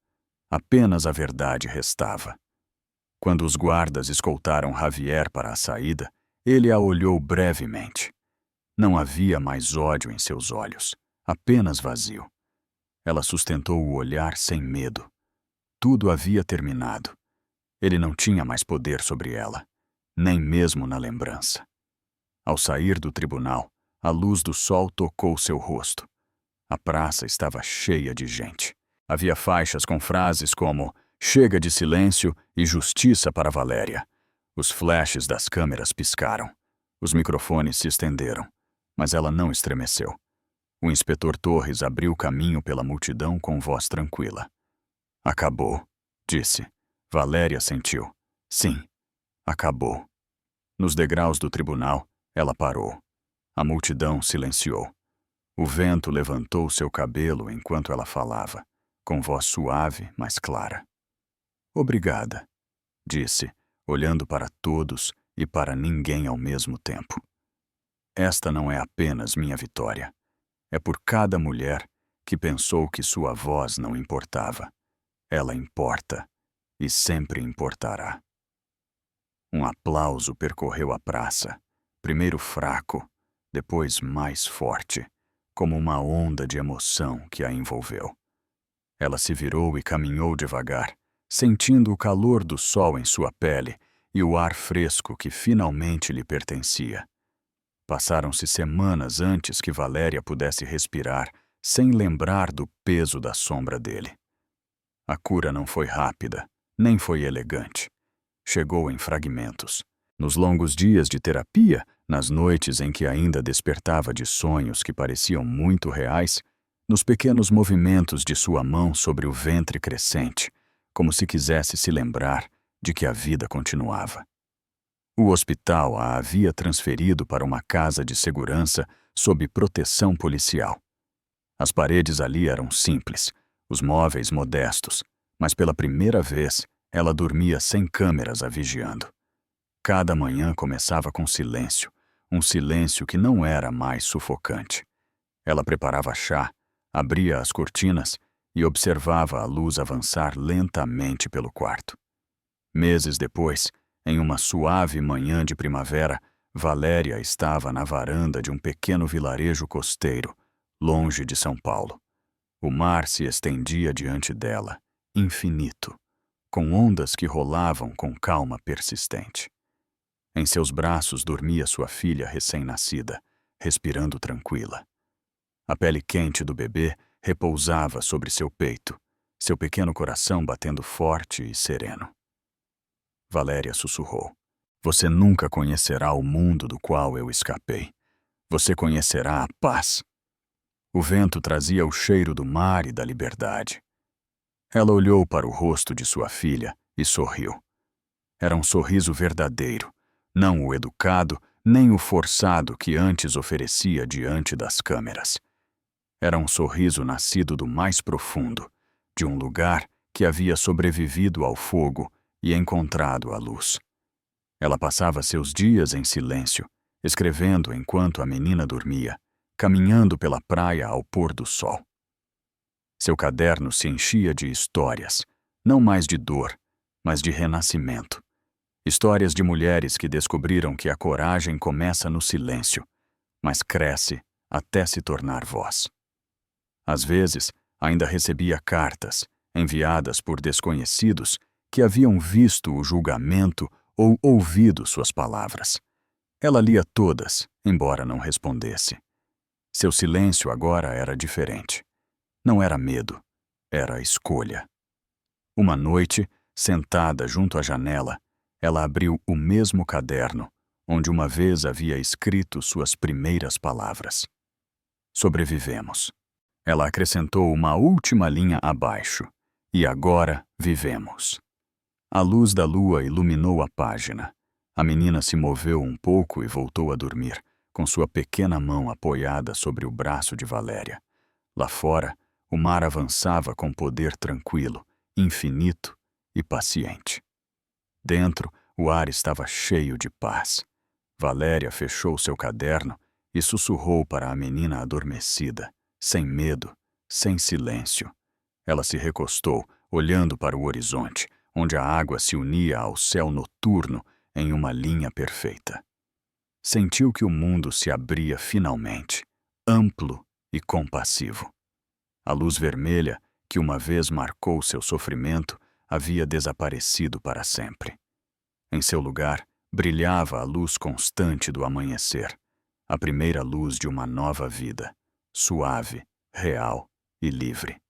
Apenas a verdade restava. Quando os guardas escoltaram Javier para a saída, ele a olhou brevemente. Não havia mais ódio em seus olhos, apenas vazio. Ela sustentou o olhar sem medo. Tudo havia terminado. Ele não tinha mais poder sobre ela, nem mesmo na lembrança. Ao sair do tribunal, a luz do sol tocou seu rosto. A praça estava cheia de gente. Havia faixas com frases como "Chega de silêncio" e "Justiça para Valéria". Os flashes das câmeras piscaram. Os microfones se estenderam, mas ela não estremeceu. O inspetor Torres abriu caminho pela multidão com voz tranquila. "Acabou", disse. Valéria sentiu. Sim, acabou. Nos degraus do tribunal, ela parou. A multidão silenciou. O vento levantou seu cabelo enquanto ela falava, com voz suave, mas clara. "Obrigada", disse, olhando para todos e para ninguém ao mesmo tempo. "Esta não é apenas minha vitória. É por cada mulher que pensou que sua voz não importava. Ela importa e sempre importará." Um aplauso percorreu a praça, primeiro fraco, depois mais forte, como uma onda de emoção que a envolveu. Ela se virou e caminhou devagar, sentindo o calor do sol em sua pele e o ar fresco que finalmente lhe pertencia. Passaram-se semanas antes que Valéria pudesse respirar sem lembrar do peso da sombra dele. A cura não foi rápida, nem foi elegante. Chegou em fragmentos. Nos longos dias de terapia, nas noites em que ainda despertava de sonhos que pareciam muito reais, nos pequenos movimentos de sua mão sobre o ventre crescente, como se quisesse se lembrar de que a vida continuava. O hospital a havia transferido para uma casa de segurança sob proteção policial. As paredes ali eram simples, os móveis modestos, mas pela primeira vez ela dormia sem câmeras a vigiando. Cada manhã começava com silêncio, um silêncio que não era mais sufocante. Ela preparava chá, abria as cortinas e observava a luz avançar lentamente pelo quarto. Meses depois, em uma suave manhã de primavera, Valéria estava na varanda de um pequeno vilarejo costeiro, longe de São Paulo. O mar se estendia diante dela, infinito, com ondas que rolavam com calma persistente. Em seus braços dormia sua filha recém-nascida, respirando tranquila. A pele quente do bebê repousava sobre seu peito, seu pequeno coração batendo forte e sereno. Valéria sussurrou: "Você nunca conhecerá o mundo do qual eu escapei. Você conhecerá a paz." O vento trazia o cheiro do mar e da liberdade. Ela olhou para o rosto de sua filha e sorriu. Era um sorriso verdadeiro, não o educado nem o forçado que antes oferecia diante das câmeras. Era um sorriso nascido do mais profundo, de um lugar que havia sobrevivido ao fogo e encontrado a luz. Ela passava seus dias em silêncio, escrevendo enquanto a menina dormia, caminhando pela praia ao pôr do sol. Seu caderno se enchia de histórias, não mais de dor, mas de renascimento. Histórias de mulheres que descobriram que a coragem começa no silêncio, mas cresce até se tornar voz. Às vezes, ainda recebia cartas, enviadas por desconhecidos, que haviam visto o julgamento ou ouvido suas palavras. Ela lia todas, embora não respondesse. Seu silêncio agora era diferente. Não era medo, era escolha. Uma noite, sentada junto à janela, ela abriu o mesmo caderno, onde uma vez havia escrito suas primeiras palavras. Sobrevivemos. Ela acrescentou uma última linha abaixo. E agora vivemos. A luz da lua iluminou a página. A menina se moveu um pouco e voltou a dormir, com sua pequena mão apoiada sobre o braço de Valéria. Lá fora, o mar avançava com poder tranquilo, infinito e paciente. Dentro, o ar estava cheio de paz. Valéria fechou seu caderno e sussurrou para a menina adormecida, sem medo, sem silêncio. Ela se recostou, olhando para o horizonte, onde a água se unia ao céu noturno em uma linha perfeita. Sentiu que o mundo se abria finalmente, amplo e compassivo. A luz vermelha, que uma vez marcou seu sofrimento, havia desaparecido para sempre. Em seu lugar, brilhava a luz constante do amanhecer, a primeira luz de uma nova vida, suave, real e livre.